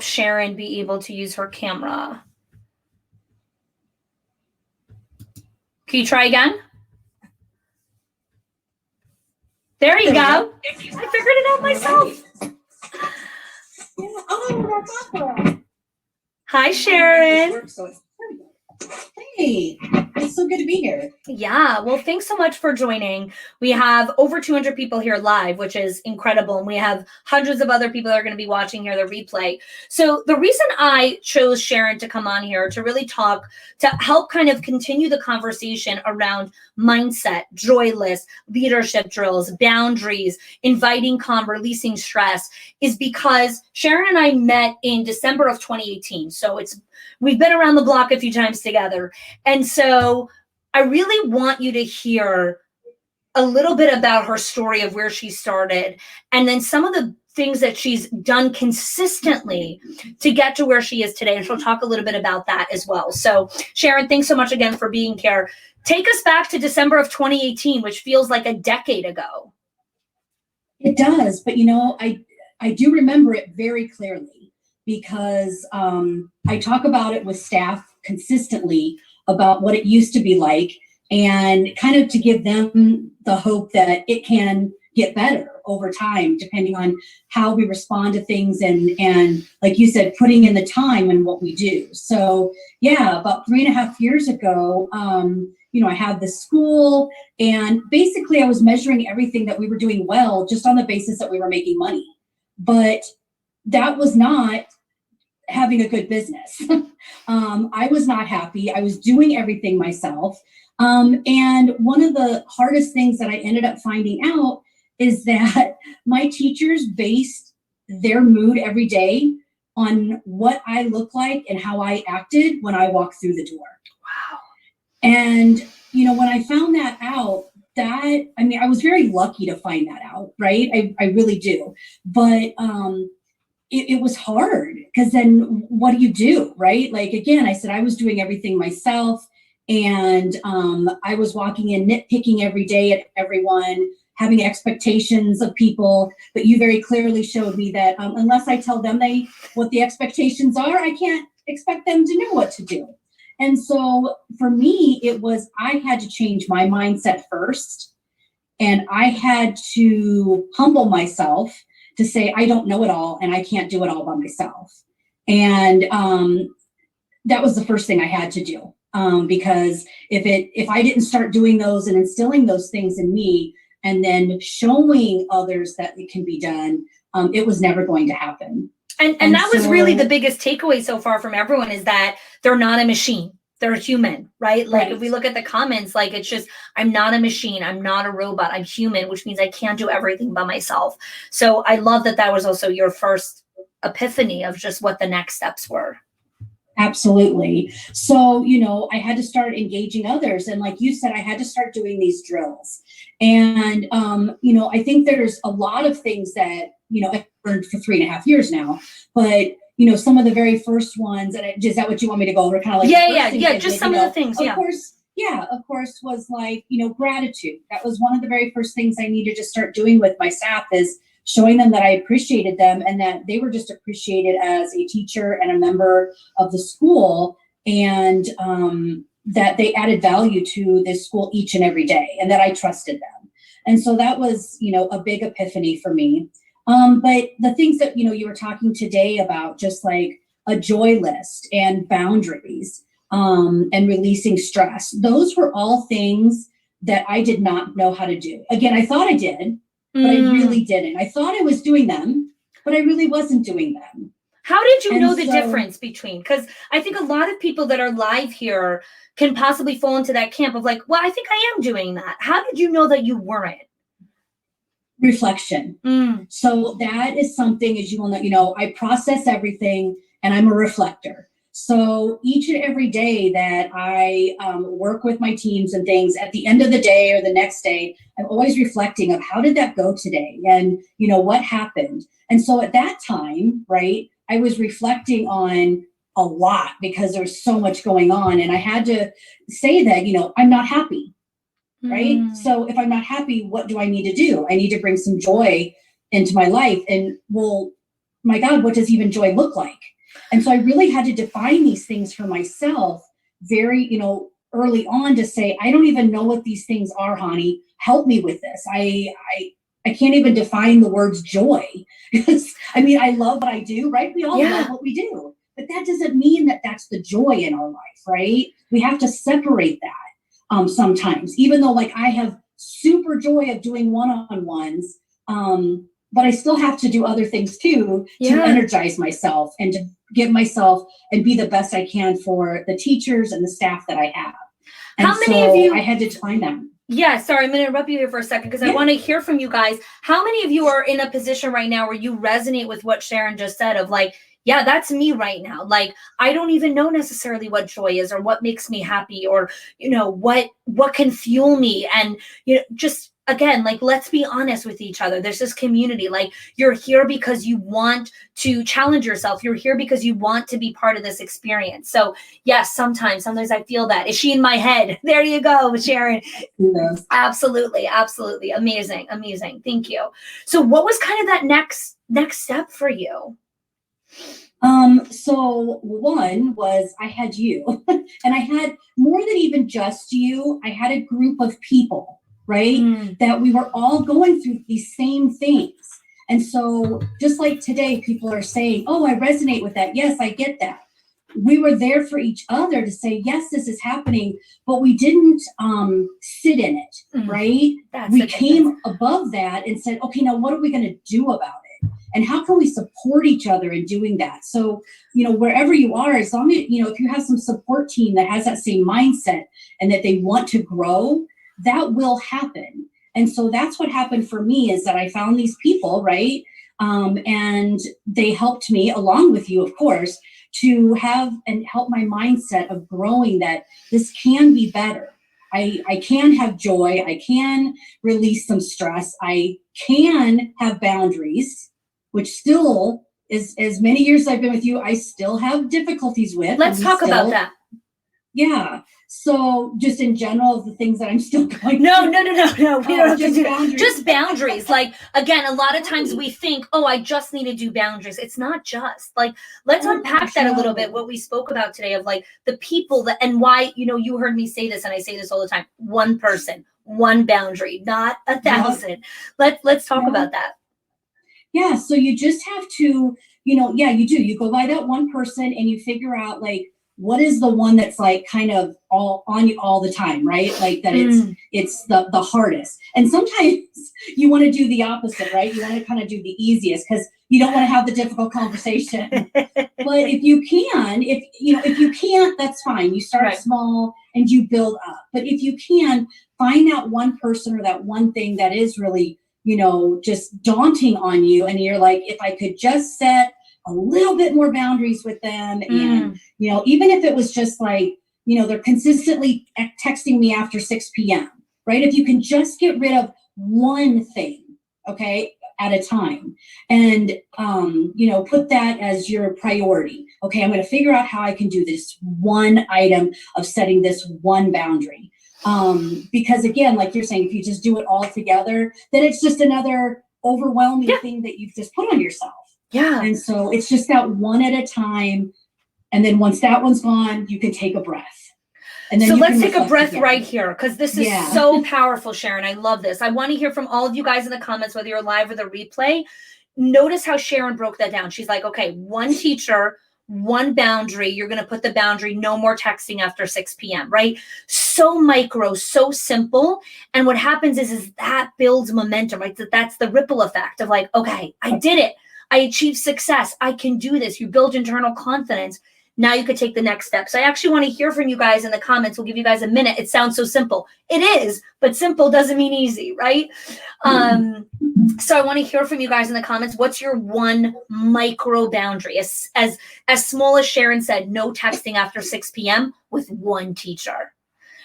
Sharon be able to use her camera? Can you try again? There you go. I figured it out myself. Oh, that's awesome. Hi, Sharon. Hey, it's so good to be here. Yeah, well, thanks so much for joining. We have over 200 people here live, which is incredible. And we have hundreds of other people that are going to be watching here, the replay. So the reason I chose Sharon to come on here to really talk, to help kind of continue the conversation around mindset, joy lists, leadership drills, boundaries, inviting calm, releasing stress, is because Sharon and I met in December of 2018. So we've been around the block a few times together. And so I really want you to hear a little bit about her story of where she started, and then some of the things that she's done consistently to get to where she is today. And she'll talk a little bit about that as well. So Sharon, thanks so much again for being here. Take us back to December of 2018, which feels like a decade ago. It does, but I do remember it very clearly because I talk about it with staff consistently about what it used to be like, and kind of to give them the hope that it can get better over time, depending on how we respond to things and like you said, putting in the time in what we do. So yeah, about 3.5 years ago, I had this school, and basically I was measuring everything that we were doing well just on the basis that we were making money. But that was not having a good business. I was not happy. I was doing everything myself. And one of the hardest things that I ended up finding out is that my teachers based their mood every day on what I look like and how I acted when I walked through the door. Wow. And, when I found that out, I was very lucky to find that out, right? I really do. But it was hard, because then what do you do, right? Like, again, I said I was doing everything myself, and I was walking in nitpicking every day at everyone, having expectations of people. But you very clearly showed me that unless I tell them what the expectations are, I can't expect them to know what to do. And so for me, it was, I had to change my mindset first, and I had to humble myself to say, I don't know it all, and I can't do it all by myself. And that was the first thing I had to do. Because if I didn't start doing those and instilling those things in me, and then showing others that it can be done, it was never going to happen. And that was really the biggest takeaway so far from everyone, is that they're not a machine. They're a human, right? Like, right. If we look at the comments, like, it's just, I'm not a machine. I'm not a robot. I'm human, which means I can't do everything by myself. So I love that was also your first epiphany of just what the next steps were. Absolutely. So, I had to start engaging others. And like you said, I had to start doing these drills. And, I think there's a lot of things that, I've learned for 3.5 years now, but, some of the very first ones, and is that what you want me to go over? Kind of like, yeah. Just some of the things. Of course, was like, gratitude. That was one of the very first things I needed to start doing with my staff, is showing them that I appreciated them, and that they were just appreciated as a teacher and a member of the school, and that they added value to this school each and every day, and that I trusted them. And so that was, a big epiphany for me. But the things that, you were talking today about, just like a joy list and boundaries, and releasing stress, those were all things that I did not know how to do. Again, I thought I did, but I really didn't. I thought I was doing them, but I really wasn't doing them. How did you know the difference between? Because I think a lot of people that are live here can possibly fall into that camp of like, well, I think I am doing that. How did you know that you weren't? Reflection. So that is something, as you will know, I process everything, and I'm a reflector. So each and every day that I work with my teams and things, at the end of the day or the next day, I'm always reflecting of how did that go today, and what happened. And so at that time, right, I was reflecting on a lot, because there was so much going on, and I had to say that, I'm not happy. Right. So if I'm not happy, what do I need to do? I need to bring some joy into my life. And well, my God, what does even joy look like? And so I really had to define these things for myself very, early on, to say, I don't even know what these things are, honey. Help me with this. I can't even define the words joy, because I love what I do, right? We all love what we do, but that doesn't mean that that's the joy in our life, right? We have to separate that. Sometimes, even though like I have super joy of doing one-on-ones, but I still have to do other things too, to energize myself and to give myself and be the best I can for the teachers and the staff that I have. And how many of you, I had to define them. Yeah, sorry, I'm going to interrupt you here for a second, because I want to hear from you guys. How many of you are in a position right now where you resonate with what Sharon just said of like, yeah, that's me right now. Like, I don't even know necessarily what joy is, or what makes me happy, or, what can fuel me. And, just again, like, let's be honest with each other. There's this community, like, you're here because you want to challenge yourself. You're here because you want to be part of this experience. So yes, sometimes I feel that. Is she in my head? There you go, Sharon. Yes. Absolutely. Absolutely. Amazing. Amazing. Thank you. So what was kind of that next step for you? So one was I had you, and I had more than even just you. I had a group of people, right? That we were all going through these same things. And so just like today, people are saying, oh, I resonate with that. Yes, I get that. We were there for each other to say, yes, this is happening, but we didn't sit in it, right? We came above that and said, okay, now what are we going to do about it? and how can we support each other in doing that? So, wherever you are, as long as, if you have some support team that has that same mindset and that they want to grow, that will happen. And so that's what happened for me, is that I found these people, right? And they helped me, along with you, of course, to have and help my mindset of growing, that this can be better. I can have joy. I can release some stress. I can have boundaries, which still is, as many years I've been with you, I still have difficulties with. Let's talk about that. Yeah. So just in general, the things that I'm still going No. We don't have to do that. boundaries. Just boundaries. Like, again, a lot of times we think, oh, I just need to do boundaries. It's not just like, let's unpack that a little bit. What we spoke about today of like the people that, and why, you heard me say this, and I say this all the time, one person, one boundary, not 1,000. Let's talk about that. Yeah. So you just have to, you do, you go by that one person and you figure out like, what is the one that's like kind of all on you all the time, right? Like that it's the hardest. And sometimes you want to do the opposite, right? You want to kind of do the easiest because you don't want to have the difficult conversation. But if you can, if you can't, that's fine. You start small and you build up. But if you can, find that one person or that one thing that is really, just daunting on you. And you're like, if I could just set a little bit more boundaries with them. And, even if it was just like, they're consistently texting me after 6 p.m., right? If you can just get rid of one thing, okay, at a time, and, put that as your priority. Okay, I'm going to figure out how I can do this one item of setting this one boundary. Because again, like you're saying, if you just do it all together, then it's just another overwhelming thing that you've just put on yourself. Yeah. And so it's just that one at a time. And then once that one's gone, you can take a breath. And then so let's take a breath right here, because this is Yeah. so powerful, Sharon. I love this. I want to hear from all of you guys in the comments, whether you're live or the replay. Notice how Sharon broke that down. She's like, okay, one teacher, one boundary. You're going to put the boundary, no more texting after 6 p.m., right? So micro, so simple. And what happens is that builds momentum, right? That's the ripple effect of like, okay, I did it. I achieved success. I can do this. You build internal confidence. Now you could take the next steps. I actually want to hear from you guys in the comments. We'll give you guys a minute. It sounds so simple. It is, but simple doesn't mean easy, right? So I want to hear from you guys in the comments. What's your one micro boundary? As small as Sharon said, no texting after 6 p.m. with one teacher.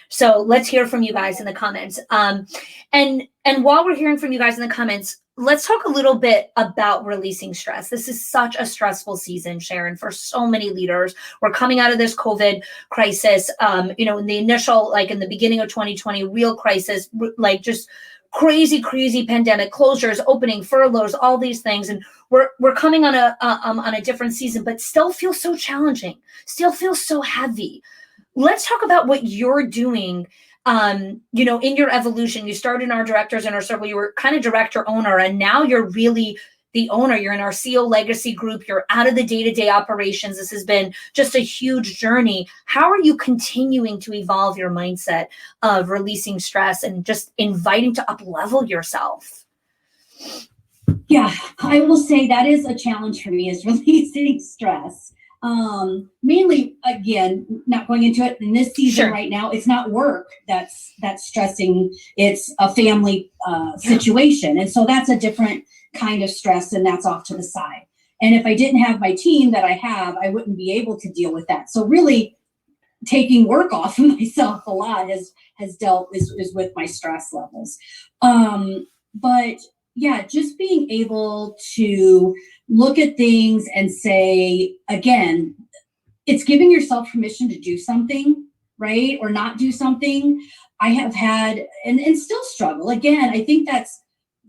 So let's hear from you guys in the comments. And while we're hearing from you guys in the comments, let's talk a little bit about releasing stress. This is such a stressful season, Sharon, for so many leaders. We're coming out of this COVID crisis, in the initial, like in the beginning of 2020, real crisis, like just crazy pandemic closures, opening, furloughs, all these things. And we're coming on a different season, but still feels so challenging, still feels so heavy. Let's talk about what you're doing. In your evolution. You started in our Directors Inner Circle. You were kind of director owner, and now you're really the owner. You're in our CEO Legacy group. You're out of the day-to-day operations. This has been just a huge journey. How are you continuing to evolve your mindset of releasing stress and just inviting to up-level yourself? Yeah, I will say that is a challenge for me, is releasing stress. Mainly, again, not going into it in this season right now, it's not work that's stressing, it's a family situation. And so that's a different kind of stress, and that's off to the side. And if I didn't have my team that I have, I wouldn't be able to deal with that. So really taking work off of myself a lot is with my stress levels. But yeah, just being able to look at things and say, again, it's giving yourself permission to do something, right? Or not do something. I have had, and still struggle. Again, I think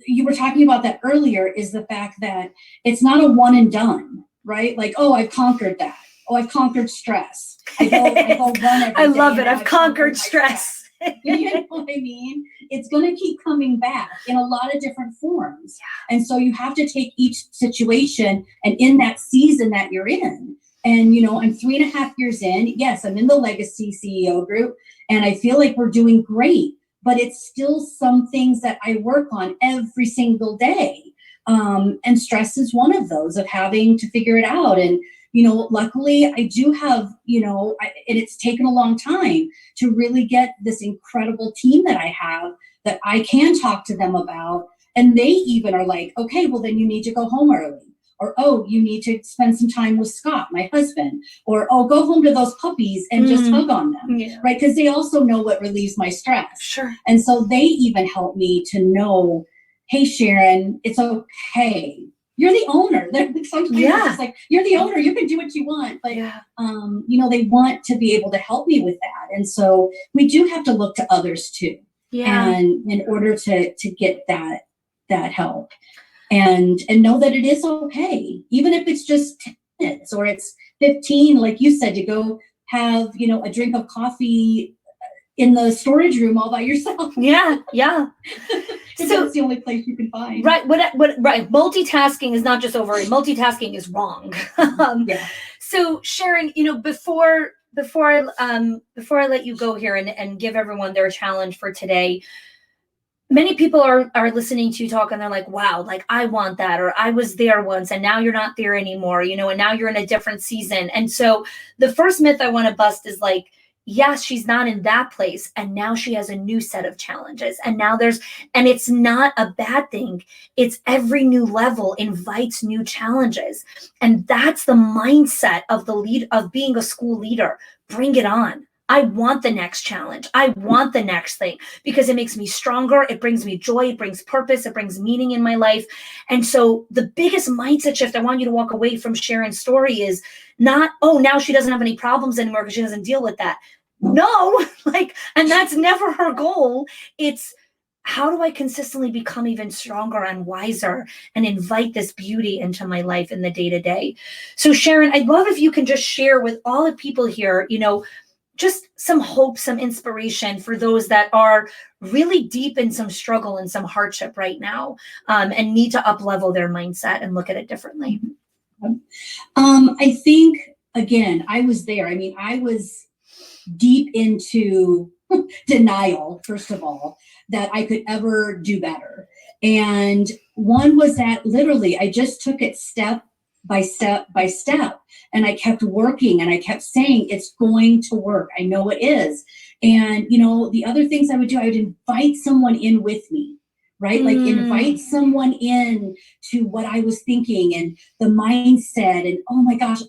you were talking about that earlier, is the fact that it's not a one and done, right? Like, oh, I've conquered that. Oh, I've conquered stress. I go run every I love day it. I've conquered stress. You know what I mean? It's going to keep coming back in a lot of different forms. And so you have to take each situation and in that season that you're in. And, I'm 3.5 years in. Yes, I'm in the Legacy CEO group, and I feel like we're doing great. But it's still some things that I work on every single day. And stress is one of those, of having to figure it out. And, luckily I do have, and it's taken a long time to really get this incredible team that I have, that I can talk to them about. And they even are like, okay, well, then you need to go home early. Or, oh, you need to spend some time with Scott, my husband. Or, oh, go home to those puppies and just hug on them, right? Because they also know what relieves my stress. Sure. And so they even help me to know, hey, Sharon, it's okay. You're the owner. Sometimes it's just like, you're the owner. You can do what you want. But, they want to be able to help me with that. And so we do have to look to others too. Yeah. And in order to get that help. And know that it is okay, even if it's just 10 minutes or it's 15, like you said, to go have, a drink of coffee in the storage room all by yourself. Yeah. So that's the only place you can find. Right. Right. Multitasking is not just overrated. Multitasking is wrong. So Sharon, before I let you go here and give everyone their challenge for today, many people are listening to you talk and they're like, wow, like I want that, or I was there once and now you're not there anymore, and now you're in a different season. And so the first myth I want to bust is like, yes, she's not in that place. And now she has a new set of challenges. And now and it's not a bad thing. It's every new level invites new challenges. And that's the mindset of of being a school leader. Bring it on. I want the next challenge. I want the next thing because it makes me stronger. It brings me joy. It brings purpose. It brings meaning in my life. And so the biggest mindset shift I want you to walk away from Sharon's story is not, oh, now she doesn't have any problems anymore because she doesn't deal with that. No, and that's never her goal. It's, how do I consistently become even stronger and wiser and invite this beauty into my life in the day-to-day? So Sharon, I'd love if you can just share with all the people here, just some hope, some inspiration for those that are really deep in some struggle and some hardship right now, and need to up-level their mindset and look at it differently. I think, again, I was there. I mean, I was deep into denial, first of all, that I could ever do better. And one was that literally I just took it step by step by step. And I kept working and I kept saying, it's going to work. I know it is. And, the other things I would do, I would invite someone in with me, right? Like invite someone in to what I was thinking and the mindset. And, oh my gosh,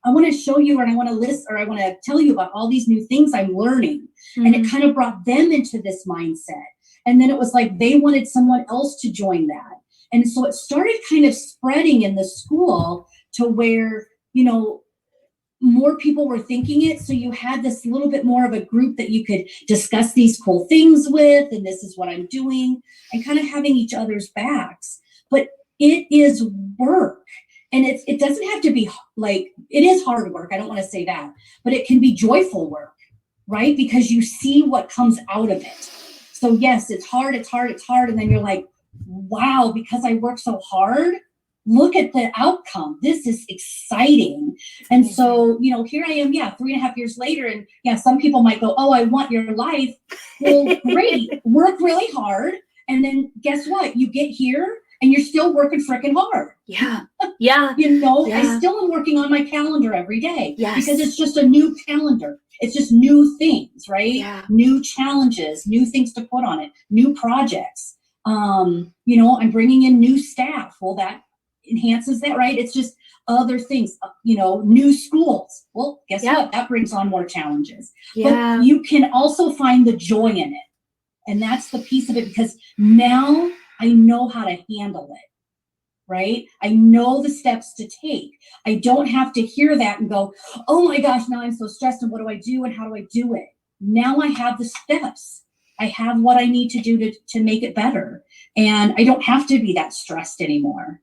I want to show you, and I want to list, or I want to tell you about all these new things I'm learning. And it kind of brought them into this mindset. And then it was like, they wanted someone else to join that. And so it started kind of spreading in the school to where, more people were thinking it. So you had this little bit more of a group that you could discuss these cool things with, and this is what I'm doing, and kind of having each other's backs. But it is work. And it doesn't have to be like, it is hard work. I don't want to say that, but it can be joyful work, right? Because you see what comes out of it. So yes, it's hard. And then you're like, wow, because I work so hard, look at the outcome. This is exciting. And so, here I am, 3.5 years later. And some people might go, oh, I want your life. Well, great. Work really hard. And then guess what? You get here and you're still working freaking hard. Yeah. I still am working on my calendar every day. Yes. Because it's just a new calendar. It's just new things, right? Yeah. New challenges, new things to put on it, new projects. I'm bringing in new staff. Well, that enhances that, right? It's just other things, new schools. Well, guess what? That brings on more challenges. Yeah. But you can also find the joy in it. And that's the piece of it, because now I know how to handle it, right? I know the steps to take. I don't have to hear that and go, oh my gosh, now I'm so stressed and what do I do and how do I do it? Now I have the steps. I have what I need to do to make it better. And I don't have to be that stressed anymore.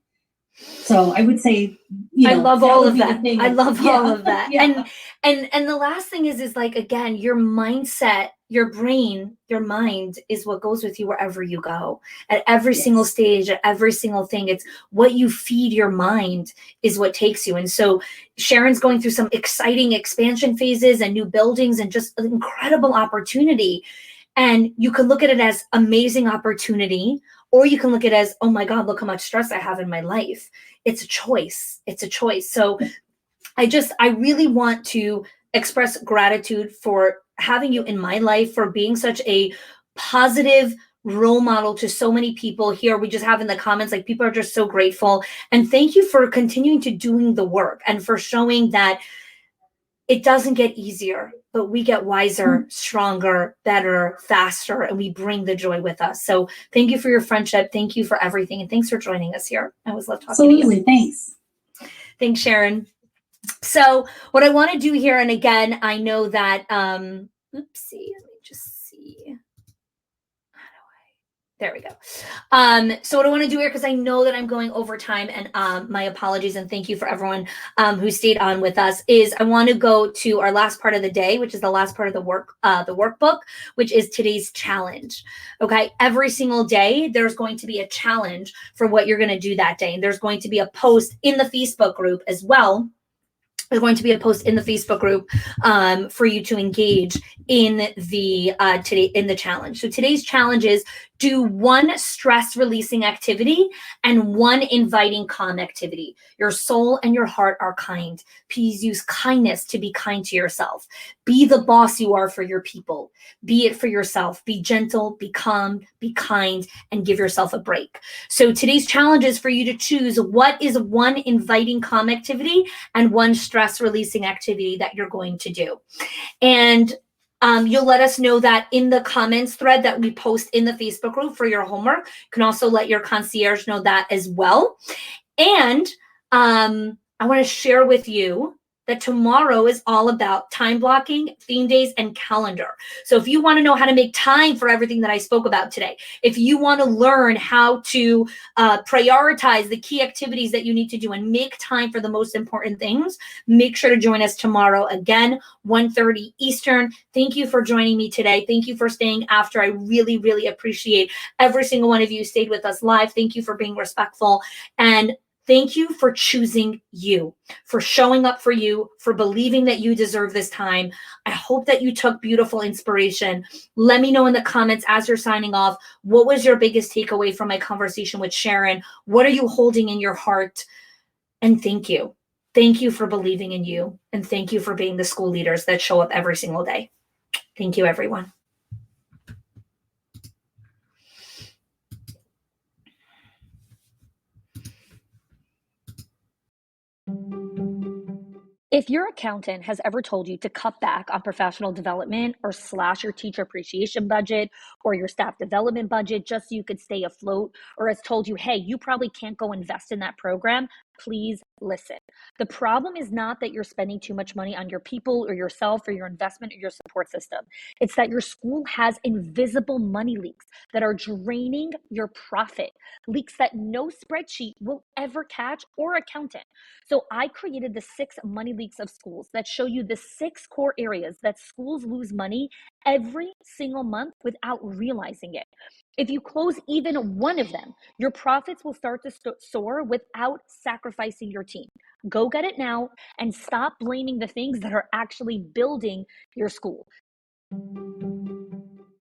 So I would say, I love all of that. I love all of that. Yeah. And the last thing is like, again, your mindset, your brain, your mind is what goes with you wherever you go, at every single stage, at every single thing. It's what you feed your mind is what takes you. And so Sharon's going through some exciting expansion phases and new buildings and just an incredible opportunity. And you could look at it as amazing opportunity, or you can look at it as, oh my God, look how much stress I have in my life. It's a choice. It's a choice. So I really want to express gratitude for having you in my life, for being such a positive role model to so many people here. We just have in the comments, like, people are just so grateful. And thank you for continuing to doing the work and for showing that it doesn't get easier, but we get wiser, stronger, better, faster, and we bring the joy with us. So thank you for your friendship. Thank you for everything. And thanks for joining us here. I always love talking to you. Absolutely. Thanks. Thanks, Sharon. So what I want to do here, and again, I know that, oopsie, let me just see. There we go. So what I want to do here, because I know that I'm going over time, and my apologies, and thank you for everyone who stayed on with us, is I want to go to our last part of the day, which is the last part of the workbook, which is today's challenge. Okay, every single day there's going to be a challenge for what you're going to do that day, and there's going to be a post in the Facebook group as well. There's going to be a post in the Facebook group for you to engage in the challenge. So today's challenge is do one stress releasing activity and one inviting calm activity. Your soul and your heart are kind. Please use kindness to be kind to yourself. Be the boss you are for your people. Be it for yourself. Be gentle, be calm, be kind, and give yourself a break. So today's challenge is for you to choose what is one inviting calm activity and one stress releasing activity that you're going to do. And you'll let us know that in the comments thread that we post in the Facebook group for your homework. You can also let your concierge know that as well. And I want to share with you that tomorrow is all about time blocking, theme days, and calendar. So if you want to know how to make time for everything that I spoke about today, if you want to learn how to prioritize the key activities that you need to do and make time for the most important things, make sure to join us tomorrow again, 1:30 Eastern. Thank you for joining me today. Thank you for staying after. I really, really appreciate every single one of you who stayed with us live. Thank you for being respectful. And thank you for choosing you, for showing up for you, for believing that you deserve this time. I hope that you took beautiful inspiration. Let me know in the comments as you're signing off, what was your biggest takeaway from my conversation with Sharon? What are you holding in your heart? And thank you. Thank you for believing in you. And thank you for being the school leaders that show up every single day. Thank you, everyone. If your accountant has ever told you to cut back on professional development or slash your teacher appreciation budget or your staff development budget just so you could stay afloat, or has told you, hey, you probably can't go invest in that program, please listen. The problem is not that you're spending too much money on your people or yourself or your investment or your support system. It's that your school has invisible money leaks that are draining your profit, leaks that no spreadsheet will ever catch or accountant. So I created the 6 money leaks of schools that show you the 6 core areas that schools lose money every single month without realizing it. If you close even one of them, your profits will start to soar without sacrificing your team. Go get it now and stop blaming the things that are actually building your school.